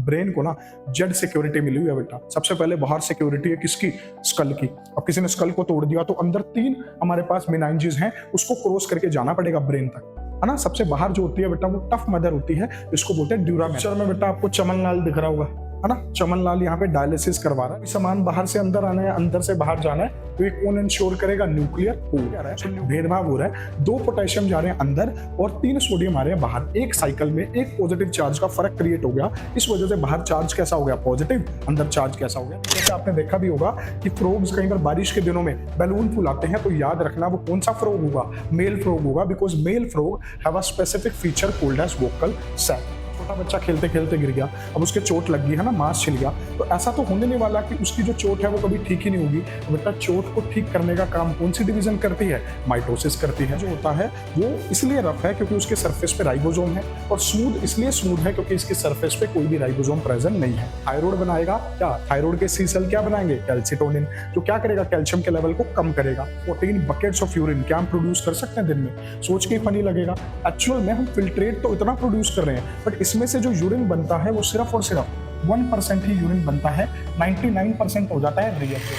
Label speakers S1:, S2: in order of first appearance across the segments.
S1: Brain को ना Z security मिली हुई है बेटा। सबसे पहले बाहर सिक्योरिटी है किसकी? स्कल की। अब किसी ने स्कल को तोड़ दिया तो अंदर 3 हमारे पास मेनाइंजेस हैं, उसको क्रॉस करके जाना पड़ेगा ब्रेन तक, है ना। सबसे बाहर जो होती है बेटा वो टफ मदर होती है, इसको बोलते हैं ड्यूरामेन। पिक्चर में बेटा आपको चमन लाल दिख रहा होगा, है ना। चमन लाल यहाँ पे डायलिसिस करवा रहा है। सामान बाहर से अंदर आना है, अंदर से बाहर जाना है, तो ये कौन इंश्योर करेगा? Nuclear pool. भेदभाव हो रहा है, 2 पोटेशियम जा रहे हैं अंदर और 3 सोडियम आ रहे हैं बाहर। एक साइकिल में एक पॉजिटिव चार्ज का फर्क क्रिएट हो गया, इस वजह से बाहर चार्ज कैसा हो गया? पॉजिटिव, अंदर चार्ज कैसा हो गया? जैसे आपने देखा भी होगा कि फ्रॉग्स कई बार बारिश के दिनों में बैलून फुलाते हैं, तो याद रखना वो कौन सा फ्रॉग होगा? मेल फ्रॉग होगा, because male frog have a specific feature called as vocal sac. छोटा बच्चा खेलते खेलते गिर गया, अब उसके चोट लग गई है ना, मांस छिल गया, तो ऐसा तो होने नहीं वाला कि उसकी जो चोट है वो कभी ठीक ही नहीं होगी। तो बेटा चोट को ठीक करने का काम कौन सी डिवीजन करती है? माइटोसिस करती है। जो होता है वो इसलिए रफ है क्योंकि उसके सरफेस पे राइबोसोम है, और स्मूथ इसलिए स्मूथ है क्योंकि इसके सरफेस पे कोई भी राइबोसोम प्रेजेंट नहीं है। थायराइड बनाएगा क्या? थायराइड के सी सेल क्या बनाएंगे? कैल्सिटोनिन, जो क्या करेगा? कैल्शियम के लेवल को कम करेगा। 14 बकेट्स ऑफ यूरिन क्या हम प्रोड्यूस कर सकते हैं दिन में? सोच के फनी लगेगा, एक्चुअल में हम फिल्ट्रेट तो इतना प्रोड्यूस कर रहे हैं, बट इसमें से जो यूरिन बनता है वो सिर्फ और सिर्फ 1% ही यूरिन बनता है, 99% हो जाता है रिएक्टिव।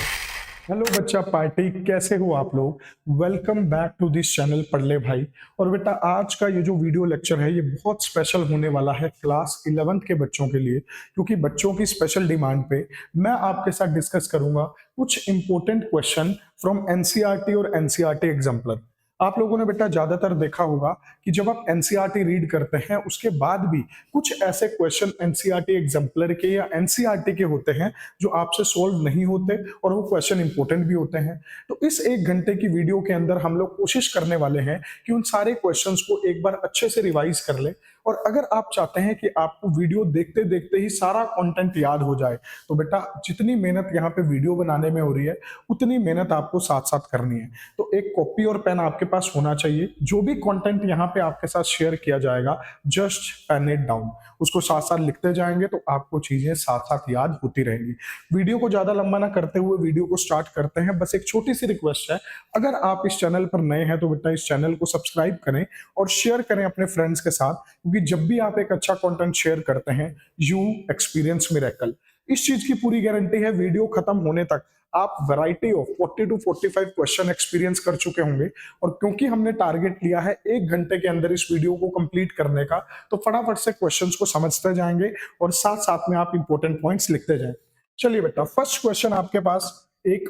S1: हेलो बच्चा पार्टी, कैसे हो आप लोग? Welcome back to this channel पढ़ ले भाई। और बेटा आज का ये जो वीडियो लेक्चर है ये बहुत स्पेशल होने वाला है क्लास 11th के बच्चों के लिए, क्योंकि बच्चों की स्पेशल डिमांड पे मैं आपके साथ डिस्कस करूंगा कुछ इंपॉर्टेंट क्वेश्चन फ्रॉम एनसीईआरटी और एनसीईआरटी एग्जाम्पलर। आप लोगों ने बेटा ज्यादातर देखा होगा कि जब आप एनसीईआरटी रीड करते हैं उसके बाद भी कुछ ऐसे क्वेश्चन एनसीईआरटी एग्जाम्पलर के या एनसीईआरटी के होते हैं जो आपसे सॉल्व नहीं होते और वो क्वेश्चन इंपॉर्टेंट भी होते हैं। तो इस 1 घंटे की वीडियो के अंदर हम लोग कोशिश करने वाले हैं कि उन सारे क्वेश्चंस को एक बार अच्छे से रिवाइज कर ले, और अगर आप चाहते हैं कि आपको वीडियो देखते देखते ही सारा कंटेंट याद हो जाए, तो बेटा जितनी मेहनत यहाँ पे वीडियो बनाने में हो रही है उतनी मेहनत आपको साथ साथ करनी है। तो एक कॉपी और पेन आपके पास होना चाहिए। जो भी कंटेंट यहाँ पे आपके साथ शेयर किया जाएगा जस्ट पेन इट डाउन, उसको साथ साथ लिखते जाएंगे तो आपको चीजें साथ साथ याद होती रहेंगी। वीडियो को ज्यादा लंबा ना करते हुए वीडियो को स्टार्ट करते हैं। बस एक छोटी सी रिक्वेस्ट है, अगर आप इस चैनल पर नए हैं तो बेटा इस चैनल को सब्सक्राइब करें और शेयर करें अपने फ्रेंड्स के साथ, क्योंकि जब भी आप एक अच्छा कंटेंट शेयर करते हैं यू एक्सपीरियंस मिरेकल। इस चीज की पूरी गारंटी है, वीडियो खत्म होने तक आप variety of 40 to 45 question experience कर चुके होंगे। और क्योंकि हमने टारगेट लिया है 1 घंटे के अंदर इस वीडियो को कंप्लीट करने का, तो फटाफट से क्वेश्चंस को समझते जाएंगे और साथ साथ में आप इंपॉर्टेंट पॉइंट्स लिखते जाएं। चलिए बेटा, फर्स्ट क्वेश्चन आपके पास एक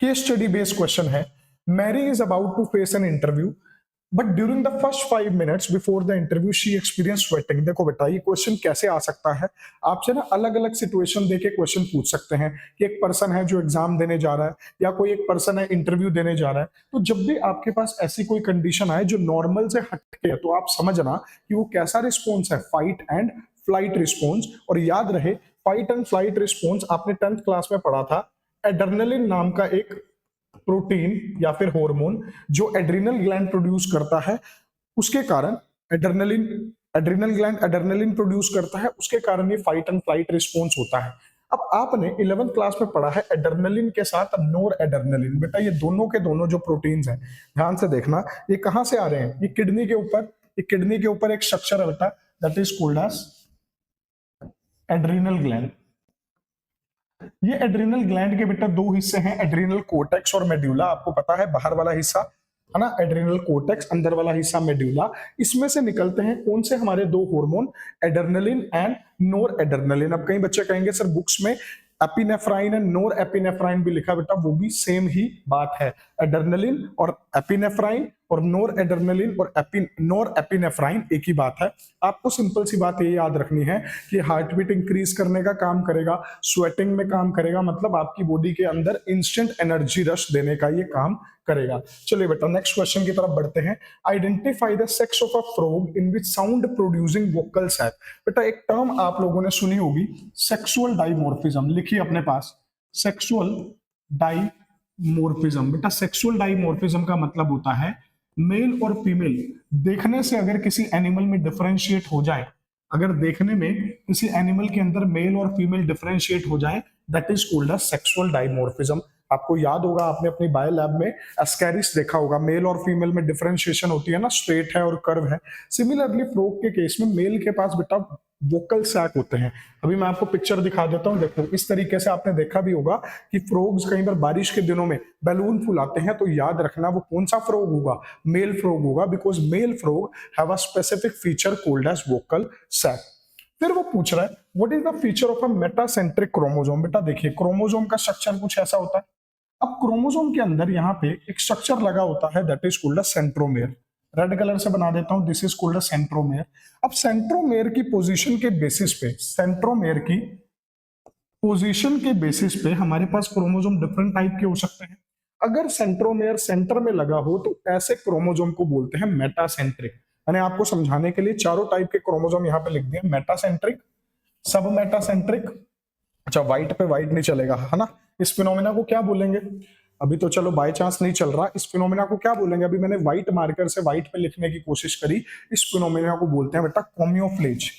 S1: केस स्टडी बेस्ड क्वेश्चन है। Mary is about to face an interview but during the first 5 minutes before the interview she experience sweating. देखो बेटा ये क्वेश्चन कैसे आ सकता है, आपसे ना अलग अलग सिचुएशन देके क्वेश्चन पूछ सकते हैं कि एक पर्सन है जो एग्जाम देने जा रहा है या कोई एक पर्सन है इंटरव्यू देने जा रहा है। तो जब भी आपके पास ऐसी कोई कंडीशन आए जो नॉर्मल से हटके है, तो आप समझना कि वो कैसा रिस्पॉन्स है, फाइट एंड फ्लाइट रिस्पॉन्स। और याद रहे फाइट एंड फ्लाइट रिस्पॉन्स आपने 10th क्लास में पढ़ा था। एड्रेनलिन नाम का एक प्रोटीन या फिर हार्मोन जो एड्रिनल ग्लैंड प्रोड्यूस करता है, उसके कारण एड्रिनल ग्लैंड एड्रेनलिन प्रोड्यूस करता है, उसके कारण ये फाइट एंड फ्लाइट रिस्पॉन्स होता है। अब आपने 11th क्लास में पढ़ा है एड्रेनलिन के साथ नोर एड्रेनलिन। बेटा ये दोनों के दोनों जो प्रोटीन्स हैं, ध्यान से देखना ये कहां से आ रहे हैं? ये किडनी के ऊपर एक स्ट्रक्चर है बेटा, that is called as adrenal gland. ये एड्रिनल ग्लैंड के बेटा 2 हिस्से हैं, एड्रिनल कोर्टेक्स और मेड्यूला। आपको पता है बाहर वाला हिस्सा है ना एड्रिनल कोर्टेक्स, अंदर वाला हिस्सा मेड्यूला। इसमें से निकलते हैं कौन से? हमारे 2 hormone, adrenaline and NOR adrenaline. अब कई बच्चे कहेंगे सर बुक्स में एपिनेफ्राइन एंड नोर एपिनेफ्राइन भी लिखा, बेटा वो भी सेम ही बात है। एड्रेनलिन और एपिनेफ्राइन और नोर एड्रेनलिन और नोर एपिनेफ्राइन एक ही बात है। आपको सिंपल सी बात ये याद रखनी है कि हार्ट बीट इंक्रीज करने का काम करेगा, स्वेटिंग में काम करेगा, मतलब आपकी बॉडी के अंदर इंस्टेंट एनर्जी रश देने का ये काम करेगा। चलिए बेटा नेक्स्ट क्वेश्चन की तरफ बढ़ते हैं। Identify the sex of a frog in which sound producing vocal sac. बेटा एक टर्म आप लोगों ने सुनी होगी, सेक्सुअल डाइमॉर्फिज्म। लिखिए अपने पास, सेक्सुअल डाइमॉर्फिज्म। बेटा सेक्सुअल डाइमॉर्फिज्म का मतलब होता है मेल और फीमेल देखने से अगर किसी एनिमल में डिफरेंशिएट हो जाए, अगर देखने में किसी एनिमल के अंदर मेल और फीमेल डिफरेंशिएट हो जाए, that is called a sexual dimorphism. आपको याद होगा, आपने अपनी बायो लैब में एस्कैरिस देखा होगा, मेल और फीमेल में डिफरेंशिएशन होती है ना, स्ट्रेट है और कर्व है। सिमिलरली फ्रॉग के केस में मेल के पास बेटा वोकल सैक होते हैं। अभी मैं आपको पिक्चर दिखा देता हूँ, देखो इस तरीके से आपने देखा भी होगा कि फ्रॉग्स कई बार बारिश के दिनों में बैलून फुलाते हैं, तो याद रखना वो कौन सा फ्रॉग होगा, मेल फ्रॉग होगा, because male frog have a specific feature called as vocal sac. फिर वो पूछ रहा है what is the feature of a metacentric chromosome. बेटा देखिए क्रोमोसोम का स्ट्रक्चर कुछ ऐसा होता है। अब क्रोमोसोम के अंदर यहाँ पे एक स्ट्रक्चर लगा होता है that is called a centromere. Red colour से बना देता हूं, this is called a centromere. अब सेंट्रोमेयर की पोजीशन के बेसिस पे, सेंट्रोमेयर की पोजीशन के बेसिस पे हमारे पास क्रोमोसोम डिफरेंट टाइप के हो सकते हैं। अगर सेंट्रोमेयर सेंटर में लगा हो तो ऐसे क्रोमोसोम को बोलते हैं मेटासेंट्रिक। मैंने आपको समझाने के लिए चारों टाइप के क्रोमोसोम यहाँ पे लिख दिया, मेटासेंट्रिक, सब मेटासेंट्रिक। अच्छा व्हाइट पे व्हाइट नहीं चलेगा है ना, इस फिनोमिना को क्या बोलेंगे, अभी तो चलो बाय चांस नहीं चल रहा, इस फिनोमिना को क्या बोलेंगे, अभी मैंने व्हाइट मार्कर से व्हाइट पे लिखने की कोशिश करी, इस फिनोमिना को बोलते हैं बेटा camouflage.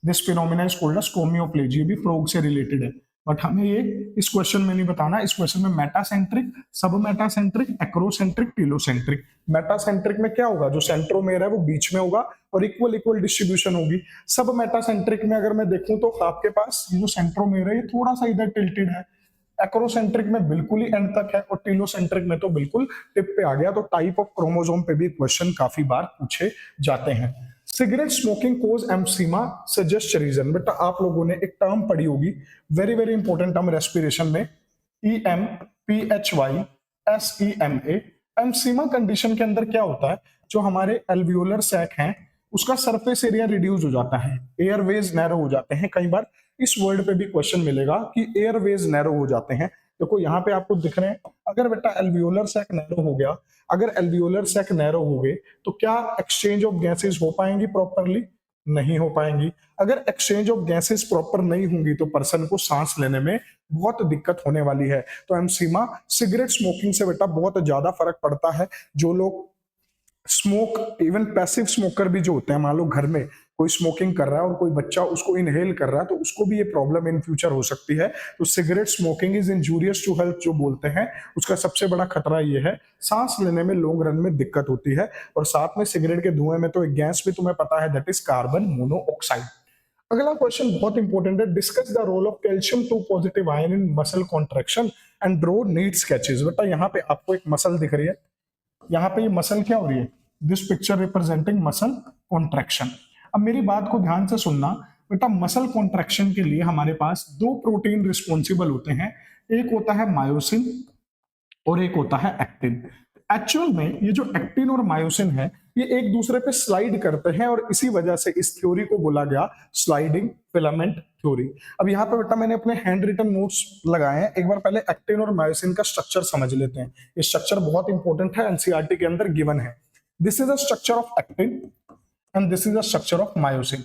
S1: This phenomena is called as camouflage. ये भी फ्रॉग से रिलेटेड है, बट हमें ये इस क्वेश्चन में नहीं बताना। इस क्वेश्चन में मेटासेंट्रिक, सब मेटासेंट्रिक, एक्रोसेंट्रिक, टीलोसेंट्रिक। मेटासेंट्रिक में क्या होगा, जो सेंट्रोमेयर है वो बीच में होगा और इक्वल इक्वल डिस्ट्रीब्यूशन होगी। सब मेटासेंट्रिक में अगर मैं देखूं तो आपके पास ये जो सेंट्रोमेयर है ये थोड़ा सा इधर टिल्टेड है, एक्रोसेंट्रिक में बिल्कुल ही एंड तक है और टीलोसेंट्रिक में तो बिल्कुल टिप पे आ गया। तो टाइप ऑफ क्रोमोसोम पे भी क्वेश्चन काफी बार पूछे जाते हैं। सिगरेट स्मोकिंग कोज एम्फीमा, सजेस्ट रीजन। बेटा आप लोगों ने एक टर्म पढ़ी होगी, very very important term respiration में, EMPHY एम्फीमा कंडीशन के अंदर क्या होता है, जो हमारे एल्वियोलर सैक हैं उसका सरफेस एरिया रिड्यूस हो जाता है, एयरवेज नैरो हो जाते हैं। कई बार इस वर्ड पे भी क्वेश्चन मिलेगा कि एयरवेज नैरो हो जाते हैं। देखो यहाँ पे आपको दिख रहे हैं, अगर बेटा एल्वियोलर सैक नैरो हो गया, अगर एल्वियोलर सैक नैरो हो गए तो क्या एक्सचेंज ऑफ गैसेस हो पाएंगी प्रॉपरली, नहीं हो पाएंगी। अगर एक्सचेंज ऑफ गैसेस प्रॉपर नहीं होंगी तो पर्सन को सांस लेने में बहुत दिक्कत होने वाली है। तो एम्फीमा सिगरेट स्मोकिंग से बेटा बहुत ज्यादा फर्क पड़ता है। जो लोग स्मोक, इवन पैसिव स्मोकर भी जो होते हैं, मान लो घर में कोई स्मोकिंग कर रहा है और कोई बच्चा उसको इनहेल कर रहा है तो उसको भी ये प्रॉब्लम इन फ्यूचर हो सकती है। तो cigarette smoking is injurious to health जो बोलते हैं, उसका सबसे बड़ा खतरा ये है, सांस लेने में लॉन्ग रन में दिक्कत होती है। और साथ में सिगरेट के धुएं में तो एक गैस भी तुम्हें पता है, दैट इज कार्बन मोनोऑक्साइड। अगला क्वेश्चन बहुत इंपॉर्टेंट है, discuss the role of calcium 2 positive ion in muscle contraction and draw neat sketches. बेटा यहाँ पे आपको एक मसल दिख रही है, यहाँ पे ये मसल क्या हो रही है, this picture representing muscle contraction. अब मेरी बात को ध्यान से सुनना बेटा, मसल कॉन्ट्रैक्शन के लिए हमारे पास दो प्रोटीन रिस्पॉन्सिबल होते हैं, एक होता है मायोसिन और एक होता है एक्टिन। एक्चुअल में ये जो एक्टिन और मायोसिन है ये एक दूसरे पे स्लाइड करते हैं और इसी वजह से इस थ्योरी को बोला गया स्लाइडिंग फिलामेंट थ्योरी। अब यहाँ पे बेटा मैंने अपने हैंड रिटन नोट्स लगाए हैं, एक बार पहले एक्टिन और मायोसिन का स्ट्रक्चर समझ लेते हैं। ये स्ट्रक्चर बहुत इंपॉर्टेंट है, एनसीईआरटी के अंदर गिवन है। This is the structure of actin and this is the structure of myosin.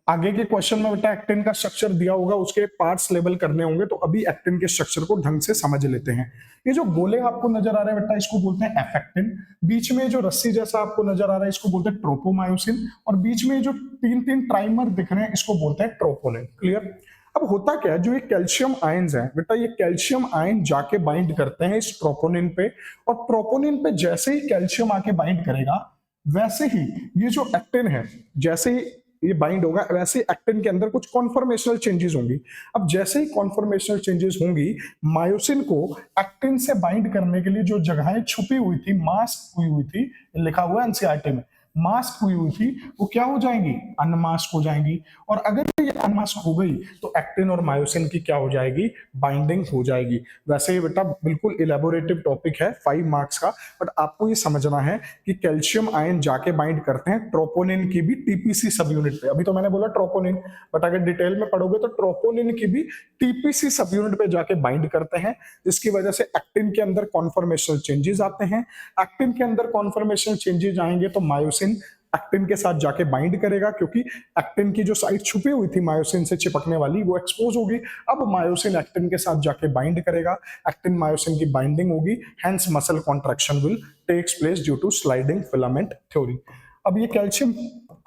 S1: आगे के क्वेश्चन में बेटा एक्टिन का स्ट्रक्चर दिया होगा, उसके पार्ट्स लेबल करने होंगे, तो अभी एक्टिन के स्ट्रक्चर को ढंग से समझ लेते हैं। ये जो गोले आपको नजर आ रहे हैं बेटा, इसको बोलते हैं एफेक्टिन। बीच में जो रस्सी जैसा आपको नजर आ रहा है इसको बोलते हैं ट्रोपोमायोसिन, और बीच में जो तीन तीन ट्राइमर दिख रहे हैं इसको बोलते हैं ट्रोपोनिन। क्लियर। अब होता क्या है, जो ये कैल्शियम आयंस हैं बेटा, ये कैल्शियम आयन जाके बाइंड करते हैं इस ट्रोपोनिन पे, और ट्रोपोनिन पे जैसे ही कैल्शियम आके बाइंड करेगा वैसे ही ये जो एक्टिन है, जैसे ही ये बाइंड होगा वैसे एक्टिन के अंदर कुछ कॉन्फॉर्मेशनल चेंजेस होंगी। अब जैसे ही कॉन्फॉर्मेशनल चेंजेस होंगी, मायोसिन को एक्टिन से बाइंड करने के लिए जो जगहें छुपी हुई थी, मास्क हुई थी, लिखा हुआ है एनसीईआरटी में, मास्क हुई थी, वो क्या हो जाएंगी, अनमास्क हो जाएंगी। और अगर ये अनमास्क हो गई तो एक्टिन और मायोसिन की क्या हो जाएगी, बाइंडिंग हो जाएगी। वैसे ये बेटा बिल्कुल इलेबोरेटिव टॉपिक है 5 मार्क्स का, बट आपको ये समझना है कि कैल्शियम आयन जाके बाइंड करते हैं ट्रोपोनिन की भी टीपीसी सब यूनिट पे। अभी तो मैंने बोला ट्रोपोनिन, बट अगर डिटेल में पढ़ोगे तो ट्रोपोनिन की भी टीपीसी सब यूनिट पे जाके बाइंड करते हैं, जिसकी वजह से एक्टिन के अंदर कॉन्फॉर्मेशनल चेंजेस आते हैं। एक्टिन के अंदर कॉन्फॉर्मेशनल चेंजेस आएंगे तो मायोसिन एक्टिन के साथ जाके बाइंड करेगा, क्योंकि एक्टिन की जो साइड छुपी हुई थी मायोसिन से चिपकने वाली वो एक्सपोज होगी। अब मायोसिन एक्टिन के साथ जाके बाइंड करेगा, एक्टिन मायोसिन की बाइंडिंग होगी, hence muscle contraction will takes place due to sliding filament theory. अब ये कैल्शियम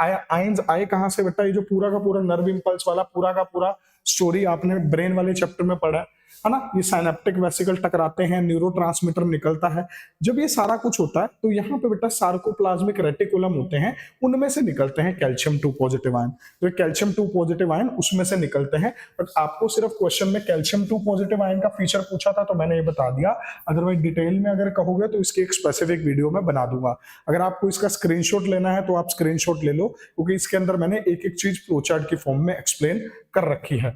S1: आयंस आए कहां से बेटा, ये जो पूरा का पूरा नर्व इंपल्स वाला पूरा का पूरा स्टोरी आपने ब्रेन वाले चैप्टर में पढ़ा है, है ना, ये साइनेप्टिक वेसिकल टकराते हैं, न्यूरोट्रांसमीटर निकलता है। जब ये सारा कुछ होता है तो यहाँ पे बेटा सार्कोप्लाज्मिक रेटिकुलम होते हैं, उनमें से निकलते हैं कैल्शियम 2 पॉजिटिव आयन। तो ये कैल्शियम 2 पॉजिटिव आयन उसमें से निकलते हैं। बट आपको सिर्फ क्वेश्चन में कैल्शियम 2 पॉजिटिव आयन का फीचर पूछा था तो मैंने ये बता दिया, अदरवाइज डिटेल में अगर कहोगे तो इसकी एक स्पेसिफिक वीडियो में बना दूंगा। अगर आपको इसका स्क्रीनशॉट लेना है तो आप स्क्रीनशॉट ले लो, क्योंकि इसके अंदर मैंने एक एक चीज फ्लोचार्ट की फॉर्म में एक्सप्लेन कर रखी है।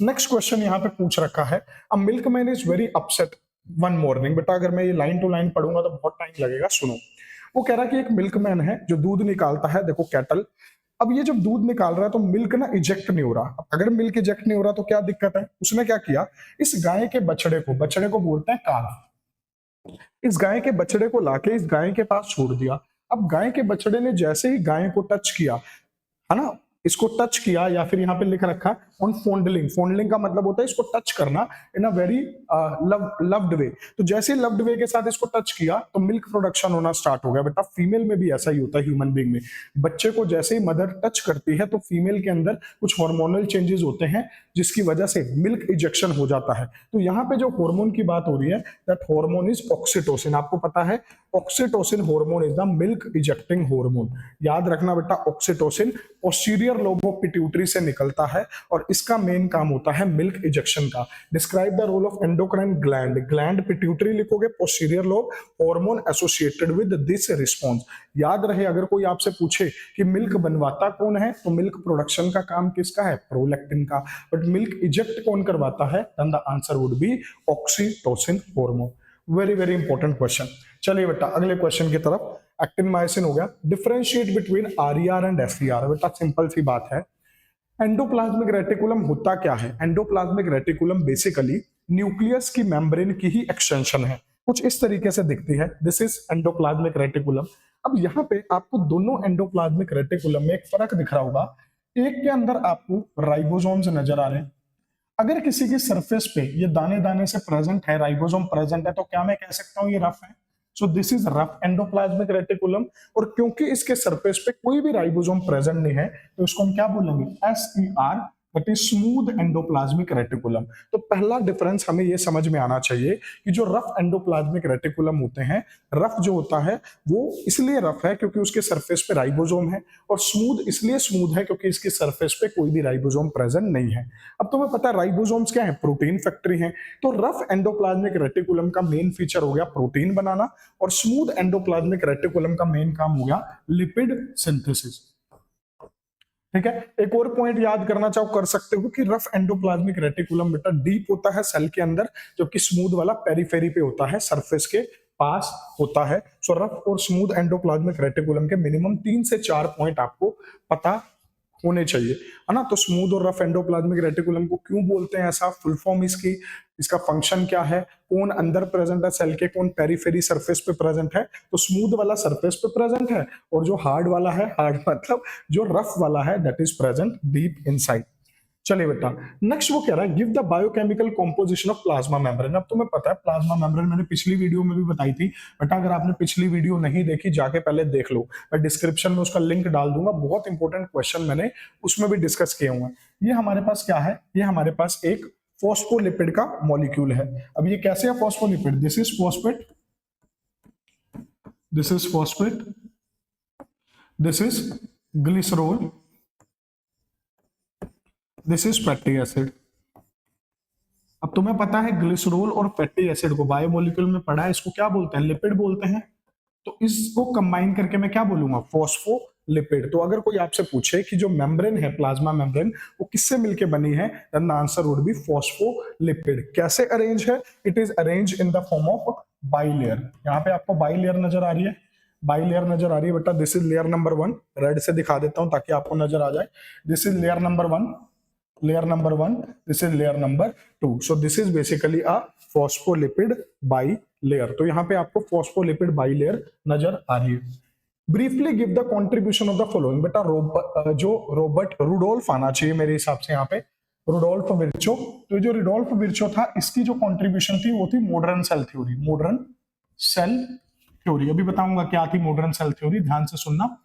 S1: नेक्स्ट क्वेश्चन यहाँ पे पूछ रखा है, a milkman is very upset one morning. बेटा अगर मैं ये लाइन टू लाइन पढ़ूंगा तो बहुत टाइम लगेगा, सुनो। वो कह रहा है कि एक मिल्कमैन है जो दूध निकालता है, देखो कैटल। अब ये जब दूध निकाल रहा है तो मिल्क ना इजेक्ट नहीं हो रहा। अगर मिल्क इजेक्ट नहीं हो रहा तो क्या दिक्कत है? उसने क्या किया, इस गाय के बछड़े को बोलते हैं काल, इस गाय के बछड़े को लाके इस गाय के पास छोड़ दिया। अब गाय के बछड़े ने जैसे ही गाय को टच किया, है ना, इसको टच किया, या फिर यहाँ पे लिख रखा ऑन फोंडलिंग। फोंडलिंग का मतलब होता है इसको टच करना इन अ वेरी लव्ड वे। तो जैसे लव्ड वे के साथ इसको टच किया तो मिल्क प्रोडक्शन होना स्टार्ट हो गया। बेटा फीमेल में भी ऐसा ही होता है, ह्यूमन बीइंग में बच्चे को जैसे ही मदर टच करती है तो फीमेल के अंदर कुछ हार्मोनल चेंजेस होते हैं जिसकी वजह से मिल्क इजेक्शन हो जाता है। तो यहाँ पे जो हार्मोन की बात हो रही है, दैट हार्मोन इज ऑक्सीटोसिन। आपको पता है oxytocin hormone is the milk ejecting hormone. याद रखना बेटा, oxytocin posterior lobe of pituitary से निकलता है और इसका मेन काम होता है मिल्क इजेक्शन का। Describe the role of endocrine gland. Gland pituitary लिखोगे, posterior lobe, hormone associated with this response. याद रहे, अगर कोई आपसे पूछे कि मिल्क बनवाता कौन है तो मिल्क प्रोडक्शन का काम किसका है? प्रोलैक्टिन का। बट मिल्क इजेक्ट कौन करवाता है? Then the answer would be oxytocin hormone. Very very important question. चलिए बेटा अगले क्वेश्चन की तरफ। एक्टिन मायोसिन हो गया। Differentiate between RER and SER. बेटा सिंपल सी बात है, एंडोप्लाज्मिक रेटिकुलम होता क्या है? एंडोप्लाज्मिक रेटिकुलम बेसिकली न्यूक्लियस की मेम्ब्रेन की ही एक्सटेंशन है, कुछ इस तरीके से दिखती है। This is endoplasmic reticulum. अब यहाँ पे आपको दोनों एंडोप्लाज्मिक रेटिकुलम में एक फर्क दिख रहा होगा। एक के अंदर आपको राइबोसोम्स नजर आ रहे हैं। अगर किसी की सरफेस पे ये दाने दाने से प्रेजेंट है, राइबोसोम प्रेजेंट है, तो क्या मैं कह सकता हूँ ये रफ है? So this is rough endoplasmic reticulum. और क्योंकि इसके सरफेस पे कोई भी राइबोसोम प्रेजेंट नहीं है तो इसको हम क्या बोलेंगे? SER, that is smooth endoplasmic reticulum. तो पहला डिफरेंस हमें ये समझ में आना चाहिए कि जो रफ एंडोप्लाज्मिक रेटिकुलम होते हैं, रफ जो होता है वो इसलिए रफ है क्योंकि उसके सरफेस पे राइबोसोम है, और स्मूथ इसलिए स्मूथ है क्योंकि इसकी सरफेस पे कोई भी राइबोसोम प्रेजेंट नहीं है। अब तुम्हें पता है राइबोसोम्स क्या है? प्रोटीन फैक्ट्री है। तो रफ एंडोप्लाज्मिक रेटिकुलम का मेन फीचर हो गया प्रोटीन बनाना, और स्मूथ एंडोप्लाज्मिक रेटिकुलम का मेन काम हो गया लिपिड सिंथेसिस। ठीक है, एक और पॉइंट याद करना चाहो कर सकते हो कि रफ एंडोप्लाज्मिक रेटिकुलम बेटा डीप होता है सेल के अंदर, जबकि स्मूथ वाला पेरिफेरी पे होता है, सरफेस के पास होता है। सो रफ और स्मूथ एंडोप्लाज्मिक रेटिकुलम के मिनिमम 3 से 4 पॉइंट आपको पता होने चाहिए, है ना। तो स्मूथ और रफ एंडोप्लाज्मिक रेटिकुलम को क्यों बोलते हैं ऐसा, फुल फॉर्म इसकी, इसका फंक्शन क्या है, कौन अंदर प्रेजेंट है सेल के, कौन पेरिफेरी सरफेस पे प्रेजेंट है? तो स्मूथ वाला सरफेस पे प्रेजेंट है, और जो हार्ड वाला है, हार्ड मतलब जो रफ वाला है, that is present deep inside. चलिए बेटा नेक्स्ट वो कह रहा है give the biochemical composition of plasma membrane. अब तुम्हें पता है प्लाज्मा मेम्ब्रेन मैंने पिछली वीडियो में भी बताई थी। बेटा अगर आपने पिछली वीडियो नहीं देखी जाके पहले देख लो, मैं डिस्क्रिप्शन में उसका लिंक डाल दूंगा। बहुत इंपॉर्टेंट क्वेश्चन मैंने उसमें भी डिस्कस किए हुए हैं। ये हमारे पास क्या है? ये हमारे पास एक फॉस्फोलिपिड का मॉलिक्यूल है। अब ये कैसे है phospholipid? This is phosphate, this is phosphate, this is glycerol, this is fatty acid. अब तुम्हें पता है ग्लिसरॉल और फैटी एसिड को बायोमोलिक्यूल में पढ़ा है, इसको क्या बोलते हैं? लिपिड बोलते हैं। तो इसको कंबाइन करके मैं क्या बोलूंगा? फॉस्फोलिपिड। तो अगर कोई आपसे पूछे कि जो मेम्ब्रेन है प्लाज्मा मेम्ब्रेन वो किससे मिलके बनी है, then the answer would be phospholipid. कैसे अरेंज है? It is arrange in the form of bilayer. यहाँ पे आपको बाइलेयर नजर आ रही है, बाइलेयर नजर आ रही है बेटा। This is layer number 1, red से दिखा देता हूं ताकि आपको नजर आ जाए। This is layer number 1, layer number 1, this is layer number 2. So this is basically a phospholipid bilayer. तो यहाँ पे आपको phospholipid bilayer नजर आ रही है। Briefly give the contribution of the following. बेटा जो रॉबर्ट रुडोल्फ आना चाहिए मेरे हिसाब से यहाँ पे, रुडोल्फ विर्चो। तो जो रुडोल्फ विर्चो था इसकी जो कंट्रीब्यूशन थी वो थी modern cell theory, modern cell theory. अभी बताऊंगा क्या थी मॉडर्न सेल थ्योरी, ध्यान से सुनना।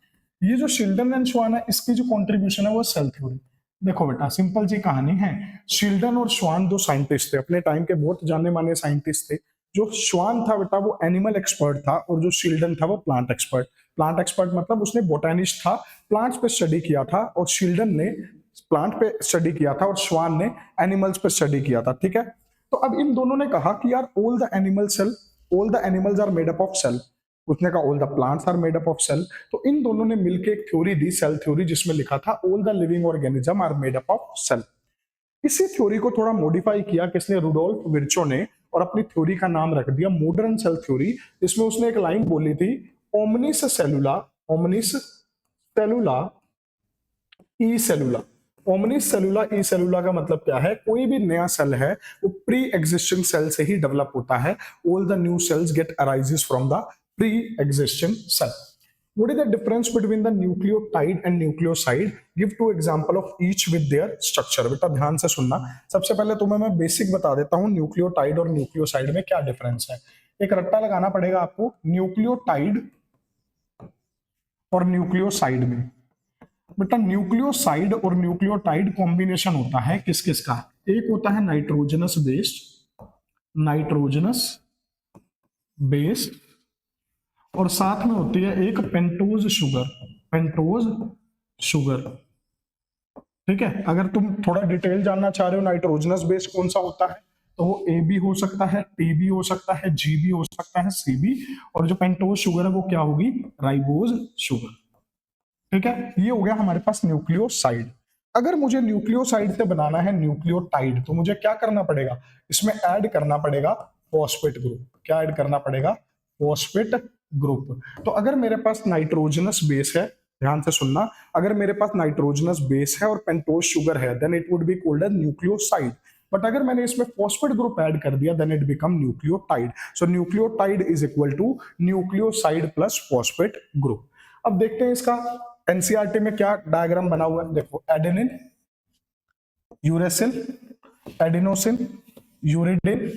S1: ये जो शिल्डन एंड श्वान है इसकी जो कंट्रीब्यूशन है वो सेल थ्योरी। देखो बेटा सिंपल सी कहानी है। शील्डन और श्वान दो साइंटिस्ट थे, अपने टाइम के बहुत जाने माने साइंटिस्ट थे। जो श्वान था बेटा वो एनिमल एक्सपर्ट था, और जो शील्डन था वो प्लांट एक्सपर्ट। प्लांट एक्सपर्ट मतलब उसने बोटेनिस्ट था, प्लांट्स पे स्टडी किया था, और शील्डन ने प्लांट पे स्टडी किया था और श्वान ने एनिमल्स पे स्टडी किया था। ठीक है, तो अब इन दोनों ने कहा कि यार all the animals are made up of cell. उसने कहा all the plants are made up of cell. तो इन दोनों ने मिलकर एक थ्योरी दी, सेल थ्योरी, जिसमें लिखा था all the living organism are made up of cell. इसी थ्योरी को थोड़ा मॉडिफाई किया किसने, रुडोल्फ विर्चो ने, और अपनी थ्योरी का नाम रख दिया मॉडर्न सेल थ्योरी। इसमें उसने एक लाइन बोली थी, ओमनिस सेलुला ई सेलुला। ओमनिस सेलुला ई सेलुला का मतलब क्या है, कोई भी नया सेल है वो प्री एग्जिस्टिंग सेल से ही डेवलप होता है। All the new cells get arises from the pre existing cell. What is the difference between the nucleotide and nucleoside? Give two example of each with their structure. बेटा ध्यान से सुनना। सबसे पहले तुम्हें मैं बेसिक बता देता हूँ न्यूक्लियोटाइड और न्यूक्लियोसाइड में क्या डिफरेंस है। एक रट्टा लगाना पड़ेगा आपको न्यूक्लियोटाइड और न्यूक्लियोसाइड में। बेटा न्यूक्लियोसाइड और न्यूक्लियोटाइड कॉम्बिनेशन होता है किस किस का, एक होता है नाइट्रोजनस बेस्ड, और साथ में होती है एक पेंटोज शुगर। ठीक है, अगर तुम थोड़ा डिटेल जानना चाह रहे हो नाइट्रोजनस बेस कौन सा होता है, तो वो ए भी हो सकता है, टी भी हो सकता है, जी भी हो सकता है, सी भी, और जो पेंटोज शुगर है वो क्या होगी, राइबोज शुगर। ठीक है, ये हो गया हमारे पास न्यूक्लियोसाइड। अगर मुझे न्यूक्लियोसाइड से बनाना है न्यूक्लियोटाइड, तो मुझे क्या करना पड़ेगा, इसमें ऐड करना पड़ेगा फॉस्फेट ग्रुप। क्या ऐड करना पड़ेगा, फॉस्फेट ग्रुप। तो अगर मेरे पास नाइट्रोजनस बेस है, ध्यान से सुनना, अगर मेरे पास नाइट्रोजनस बेस है और पेंटोज शुगर है, then it would be called as nucleoside. But अगर मैंने इसमें फॉस्फेट ग्रुप ऐड कर दिया, then it become nucleotide. So nucleotide is equal to nucleoside plus phosphate group. अब देखते हैं इसका एनसीईआरटी में क्या डायग्राम बना हुआ है। देखो adenine, uracil, adenosine, uridine,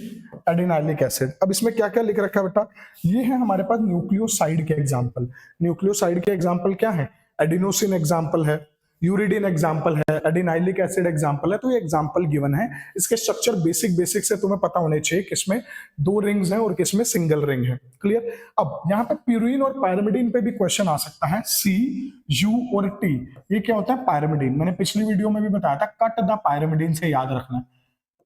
S1: adenylic acid. अब इसमें क्या क्या लिख रखा है बेटा, ये है हमारे पास न्यूक्लियोसाइड के एग्जांपल। न्यूक्लियोसाइड के एग्जांपल क्या है, एडिनोसिन एग्जांपल है, यूरिडिन एग्जांपल है, एडिनाइलिक एसिड एग्जांपल है। तो ये एग्जांपल गिवन है। इसके स्ट्रक्चर बेसिक से तुम्हें पता होने चाहिए, किसमें दो रिंग्स हैं और किसमें सिंगल रिंग है। क्लियर। अब यहाँ पे प्यूरिन और पायरिमिडीन पे भी क्वेश्चन आ सकता है, सी, यू और टी। ये क्या होता है, पायरिमिडीन। मैंने पिछली वीडियो में भी बताया था, कट द पायरिमिडीन से याद रखना है।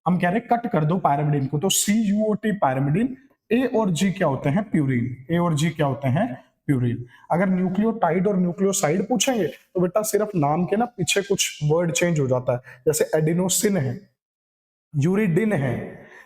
S1: हम कह रहे हैं कट कर दो पायरिमिडीन को, तो सी यू ओ टी पायरिमिडीन, ए और जी क्या होते हैं, प्यूरिन। ए और जी क्या होते हैं, प्यूरिन। अगर न्यूक्लियोटाइड और न्यूक्लियोसाइड पूछेंगे तो बेटा सिर्फ नाम के ना पीछे कुछ वर्ड चेंज हो जाता है, जैसे एडिनोसिन है, यूरिडिन है,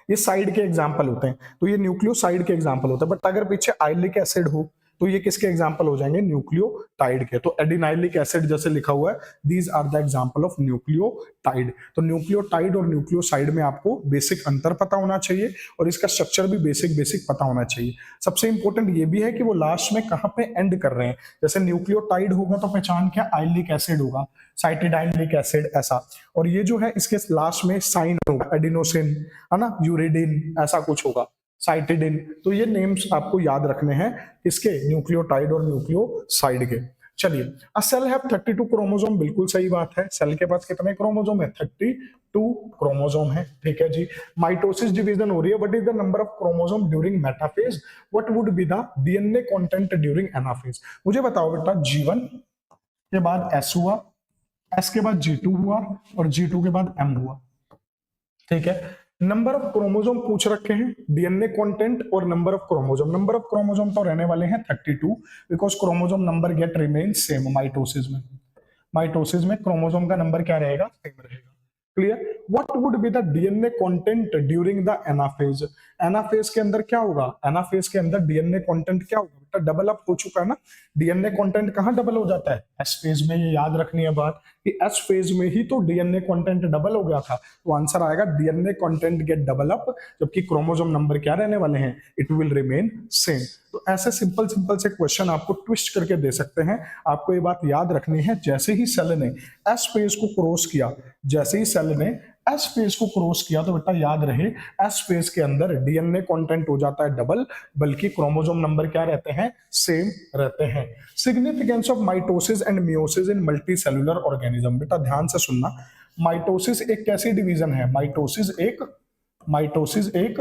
S1: ये साइड के एग्जाम्पल होते हैं, तो ये न्यूक्लियोसाइड के एग्जाम्पल होते हैं। बट अगर पीछे आइलिक एसिड हो तो ये किसके एग्जाम्पल हो जाएंगे, न्यूक्लियोटाइड के। तो एडिनाइलिक एसिड जैसे लिखा हुआ है, these are the example of nucleotide. तो न्यूक्लियोटाइड और न्यूक्लियोसाइड में आपको बेसिक अंतर पता होना चाहिए, और इसका स्ट्रक्चर भी बेसिक पता होना चाहिए। सबसे इंपॉर्टेंट ये भी है कि वो लास्ट में कहाँ पे एंड कर रहे हैं। जैसे न्यूक्लियोटाइड होगा तो पहचान क्या, आइलिक एसिड होगा, साइटिडाइलिक एसिड ऐसा, और ये जो है इसके लास्ट में साइन होगा, एडिनोसिन है ना, यूरिडिन ऐसा कुछ होगा, साइटिडिन। तो ये नेम्स आपको याद रखने हैं किसके, न्यूक्लियोटाइड और न्यूक्लियोसाइड के। चलिए, अ सेल हैव 32 क्रोमोसोम, बिल्कुल सही बात है। सेल के पास कितने क्रोमोसोम है, 32 क्रोमोसोम है। ठीक है जी। माइटोसिस डिवीजन हो रही है, what is the number of chromosome during metaphase, what would be the DNA content during anaphase. मुझे बताओ बेटा, G1 के बाद S हुआ, S के बाद G2 हुआ, और G2 के बाद M हुआ। ठीक है, नंबर ऑफ क्रोमोसोम पूछ रखे हैं, डीएनए कंटेंट और number of chromosome. Number of chromosome तो रहने वाले हैं 32, because chromosome number get remain same mitosis में। माइटोसिस में क्रोमोसोम का नंबर क्या रहेगा, सेम रहेगा। Clear. What would be the DNA content during the anaphase. Anaphase के अंदर क्या होगा, एनाफेज के अंदर डीएनए कंटेंट क्या होगा, डबल अप हो चुका है ना। डीएनए कंटेंट कहां डबल हो जाता है, एस फेज में। ये याद रखनी है बात कि एस फेज में ही तो डीएनए कंटेंट डबल हो गया था। तो आंसर आएगा DNA content get double up, जबकि क्रोमोसोम नंबर क्या रहने वाले हैं, इट विल रिमेन सेम। तो ऐसे सिंपल से क्वेश्चन आपको ट्विस्ट करके दे सकते हैं। आपको ये बात याद रखनी है, जैसे ही सेल ने एस फेज को क्रॉस किया, जैसे ही सेल ने एस फेज को क्रॉस किया, तो बेटा याद रहे एस फेज के अंदर डीएनए कंटेंट हो जाता है डबल, बल्कि क्रोमोसोम नंबर क्या रहते हैं, सेम रहते हैं। Significance of mitosis and meiosis in multi cellular organism. बेटा ध्यान से सुनना, माइटोसिस एक कैसी डिवीजन है? माइटोसिस एक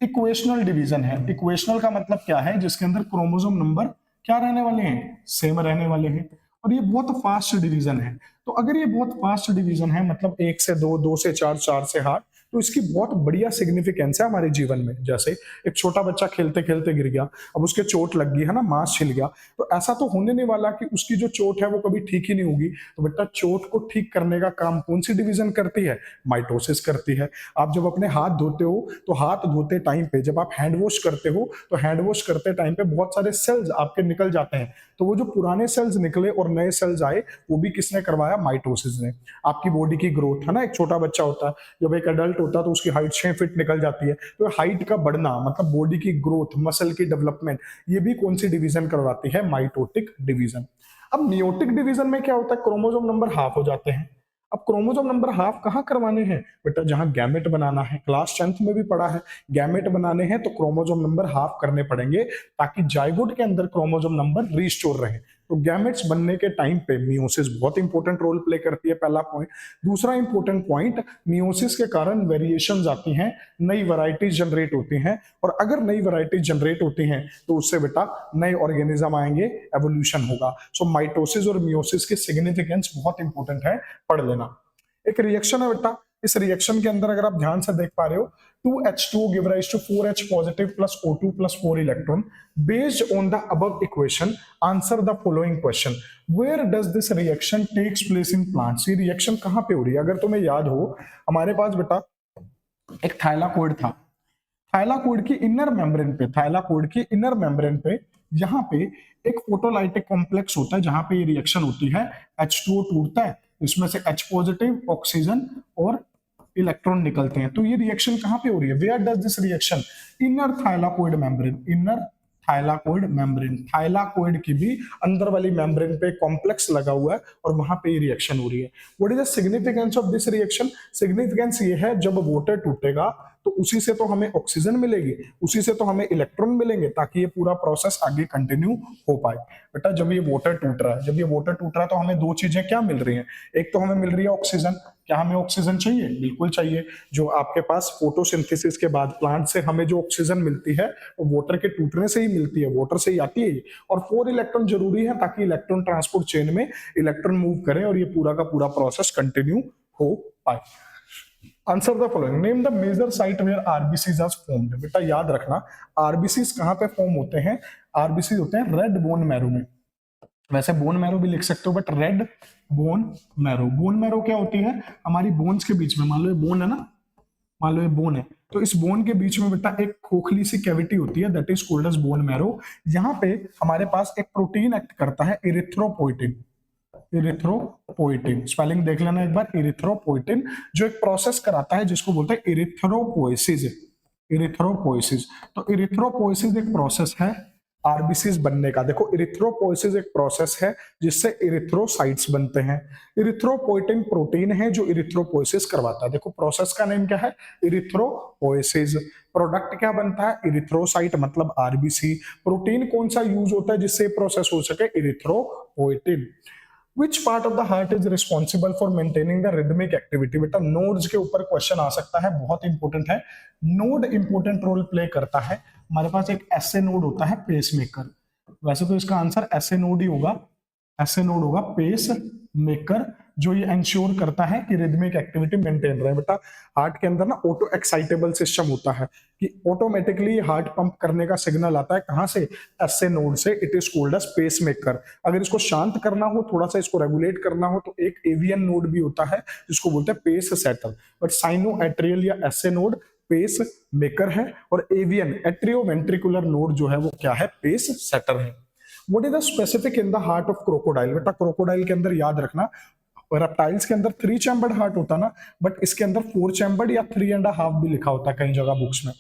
S1: इक्वेशनल डिवीजन है। इक्वेशनल का मतलब क्या है? जिसके अंदर क्रोमोसोम नंबर क्या रहने वाले हैं? सेम रहने वाले हैं। और ये बहुत फास्ट डिवीजन है। तो अगर ये बहुत फास्ट डिवीजन है, मतलब 1 से 2, 2 से 4, 4 से 8, तो इसकी बहुत बढ़िया सिग्निफिकेंस है हमारे जीवन में। जैसे एक छोटा बच्चा खेलते खेलते गिर गया, अब उसके चोट लग गई है ना, मांस छिल गया, तो ऐसा तो होने नहीं वाला कि उसकी जो चोट है वो कभी ठीक ही नहीं होगी। तो बेटा चोट को ठीक करने का काम कौन सी डिवीजन करती है? माइटोसिस करती है। आप जब अपने हाथ धोते हो तो हाथ धोते टाइम पे, जब आप हैंड वॉश करते हो तो हैंड वॉश करते टाइम पे बहुत सारे सेल्स आपके निकल जाते हैं। तो वो जो पुराने सेल्स निकले और नए सेल्स आए, वो भी किसने करवाया? माइटोसिस ने। आपकी बॉडी की ग्रोथ है ना, एक छोटा बच्चा होता है, जब एक एडल्ट होता है तो उसकी हाइट 6 फीट निकल जाती है। तो हाइट का बढ़ना मतलब बॉडी की ग्रोथ, मसल की डेवलपमेंट, ये भी कौन सी डिवीजन करवाती है? Mitotic division. अब मियोटिक डिवीजन में क्या होता है? क्रोमोसोम नंबर हाफ हो जाते हैं। अब क्रोमोसोम नंबर हाफ कहाँ करवाने हैं? बेटा जहां गैमेट बनाना है, क्लास 10th में भी पढ़ा है, गैमेट बनाने हैं तो क्रोमोसोम नंबर हाफ करने पड़ेंगे ताकि जाइगोट के अंदर क्रोमोसोम नंबर रिस्टोर रहे। तो गैमेट्स बनने के टाइम पे मियोसिस बहुत इंपॉर्टेंट रोल प्ले करती है, पहला पॉइंट। दूसरा इंपॉर्टेंट पॉइंट, मियोसिस के कारण वेरिएशंस आती हैं, नई वैरायटीज जनरेट होती हैं, और अगर नई वैरायटीज जनरेट होती हैं तो उससे बेटा नए ऑर्गेनिज्म आएंगे, एवोल्यूशन होगा। सो माइटोसिस और मियोसिस की सिग्निफिकेंस बहुत इंपॉर्टेंट है, पढ़ लेना। एक रिएक्शन है बेटा, इस रिएक्शन के अंदर अगर आप ध्यान से देख पा रहे हो, 2H2 give rise to 4H positive plus O2 plus 4 electron. Based on the above equation, answer the following question. Where does this reaction takes place in plants? ये रिएक्शन कहाँ पे हो रही है? अगर तुम्हें याद हो, हमारे पास बेटा एक थाइलाकोइड था। थाइलाकोइड की इनर मेम्ब्रेन पे, थाइलाकोइड की इनर मेम्ब्रेन पे यहाँ पे एक फोटोलाइटिक कॉम्प्लेक्स होता है, जहां पे ये रिएक्शन होती है, H2O टूटता है, इसमें से H पॉजिटिव ऑक्सीजन और इलेक्ट्रॉन निकलते हैं। तो ये रिएक्शन कहां पे हो रही है? Where does this reaction? Inner thylakoid membrane, inner thylakoid membrane, thylakoid की भी अंदर वाली मेम्ब्रेन पे कॉम्प्लेक्स लगा हुआ है और वहां पे ये रिएक्शन हो रही है। What is the significance of this reaction? Significance ये है, जब वाटर टूटेगा तो उसी से तो हमें ऑक्सीजन मिलेगी, उसी से तो हमें इलेक्ट्रॉन मिलेंगे, ताकि ये पूरा प्रोसेस आगे कंटिन्यू हो पाए। बेटा जब ये वाटर टूट रहा है, जब ये वाटर टूट रहा है तो हमें दो चीजें क्या मिल रही हैं? एक तो हमें मिल रही है ऑक्सीजन। क्या हमें ऑक्सीजन चाहिए? बिल्कुल चाहिए। जो आपके पास फोटोसिंथेसिस के बाद प्लांट से हमें जो ऑक्सीजन मिलती है वो वाटर के टूटने से ही मिलती है, वाटर से ही आती है। और 4 इलेक्ट्रॉन जरूरी है ताकि इलेक्ट्रॉन ट्रांसपोर्ट चेन में इलेक्ट्रॉन मूव करें और ये पूरा का पूरा प्रोसेस कंटिन्यू हो पाए। Answer the following, name the major site where RBCs are formed. बेटा याद रखना, आरबीसीज कहां पे फॉर्म होते हैं? आरबीसी होते हैं रेड बोन मैरो में। वैसे बोन मैरो भी लिख सकते हो, but red bone marrow. Bone marrow क्या होती है? हमारी बोन्स के बीच में, मान लो ये बोन है ना, मान लो ये बोन है, तो इस बोन के बीच में बेटा एक खोखली सी कैविटी होती है, that is called as bone marrow. यहाँ पे हमारे पास एक प्रोटीन एक्ट करता है, इरिथ्रोपोइटिन। इरिथ्रोपोइटिन, स्पेलिंग देख लेना एक बार, इरिथ्रोपोइटिन, जो एक प्रोसेस कराता है जिसको बोलते हैं इरिथ्रोपोइसिस। इरिथ्रोपोइसिस, तो इरिथ्रोपोइसिस एक प्रोसेस है आरबीसीज बनने का। देखो इरिथ्रोपोइसिस एक प्रोसेस है जिससे इरिथ्रोसाइट्स बनते हैं। इरिथ्रोपोइटिन प्रोटीन है जो इरिथ्रोपोइसिस करवाता है। देखो प्रोसेस का नेम क्या है? इरिथ्रोपोइसिस। प्रोडक्ट क्या बनता है? इरिथ्रोसाइट मतलब आरबीसी। प्रोटीन कौन सा यूज होता है जिससे प्रोसेस हो सके? Erythropoietin. Which part of the heart is responsible for maintaining the rhythmic activity? बेटा नोड्स के ऊपर क्वेश्चन आ सकता है, बहुत इंपॉर्टेंट है। नोड इंपॉर्टेंट रोल प्ले करता है। हमारे पास एक एसए नोड होता है, पेसमेकर। वैसे तो इसका आंसर एसए नोड ही होगा, एसए नोड होगा, पेस मेकर, जो ये इंश्योर करता है कि रिदमिक एक्टिविटी मेंटेन रहे। बेटा हार्ट के अंदर ना ऑटो एक्साइटेबल सिस्टम होता है कि ऑटोमेटिकली हार्ट पंप करने का सिग्नल आता है, कहां से? एसए नोड से। It is called as pacemaker. अगर इसको शांत करना हो, थोड़ा सा इसको रेगुलेट करना हो, तो एक एवियन नोड भी होता है जिसको बोलते हैं pacesetter. But sino atrial या एसए नोड पेस मेकर है, और एवियन एट्रियो वेंट्रिकुलर नोड जो है वो क्या है? पेस सेटर है। What is the specific in the heart of crocodile? बेटा क्रोकोडाइल के अंदर याद रखना, रेप्टाइल्स के अंदर 3 चैम्बर्ड हार्ट होता ना, बट इसके अंदर 4 चैम्बर्ड या 3.5 भी लिखा होता है कई जगह बुक्स में।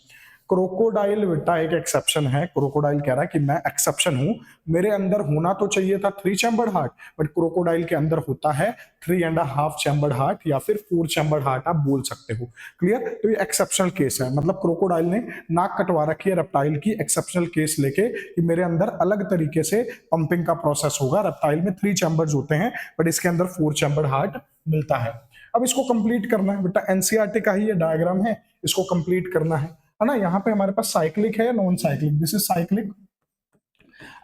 S1: क्रोकोडाइल बेटा एक एक्सेप्शन है। क्रोकोडाइल कह रहा है कि मैं एक्सेप्शन हूं, मेरे अंदर होना तो चाहिए था 3 चैम्बर्ड हार्ट, बट क्रोकोडाइल के अंदर होता है 3.5 चैम्बर्ड हार्ट या फिर 4 चैम्बर्ड हार्ट, आप बोल सकते हो। क्लियर? तो ये एक्सेप्शनल केस है, मतलब क्रोकोडाइल ने नाक कटवा रखी है रेप्टाइल की, एक्सेप्शनल केस लेके कि मेरे अंदर अलग तरीके से पंपिंग का प्रोसेस होगा। रेप्टाइल में 3 चैम्बर्स होते हैं, बट इसके अंदर 4 चैम्बर्ड हार्ट मिलता है। अब इसको कंप्लीट करना है बेटा, एनसीईआरटी का ही ये डायग्राम है, इसको कंप्लीट करना है ना। यहाँ पे हमारे पास साइक्लिक है या non cyclic, this is cyclic.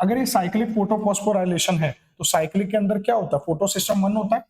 S1: अगर ये साइक्लिक फोटोफॉस्फोराइलेशन है तो साइक्लिक के अंदर क्या होता है, फोटो सिस्टम 1 होता है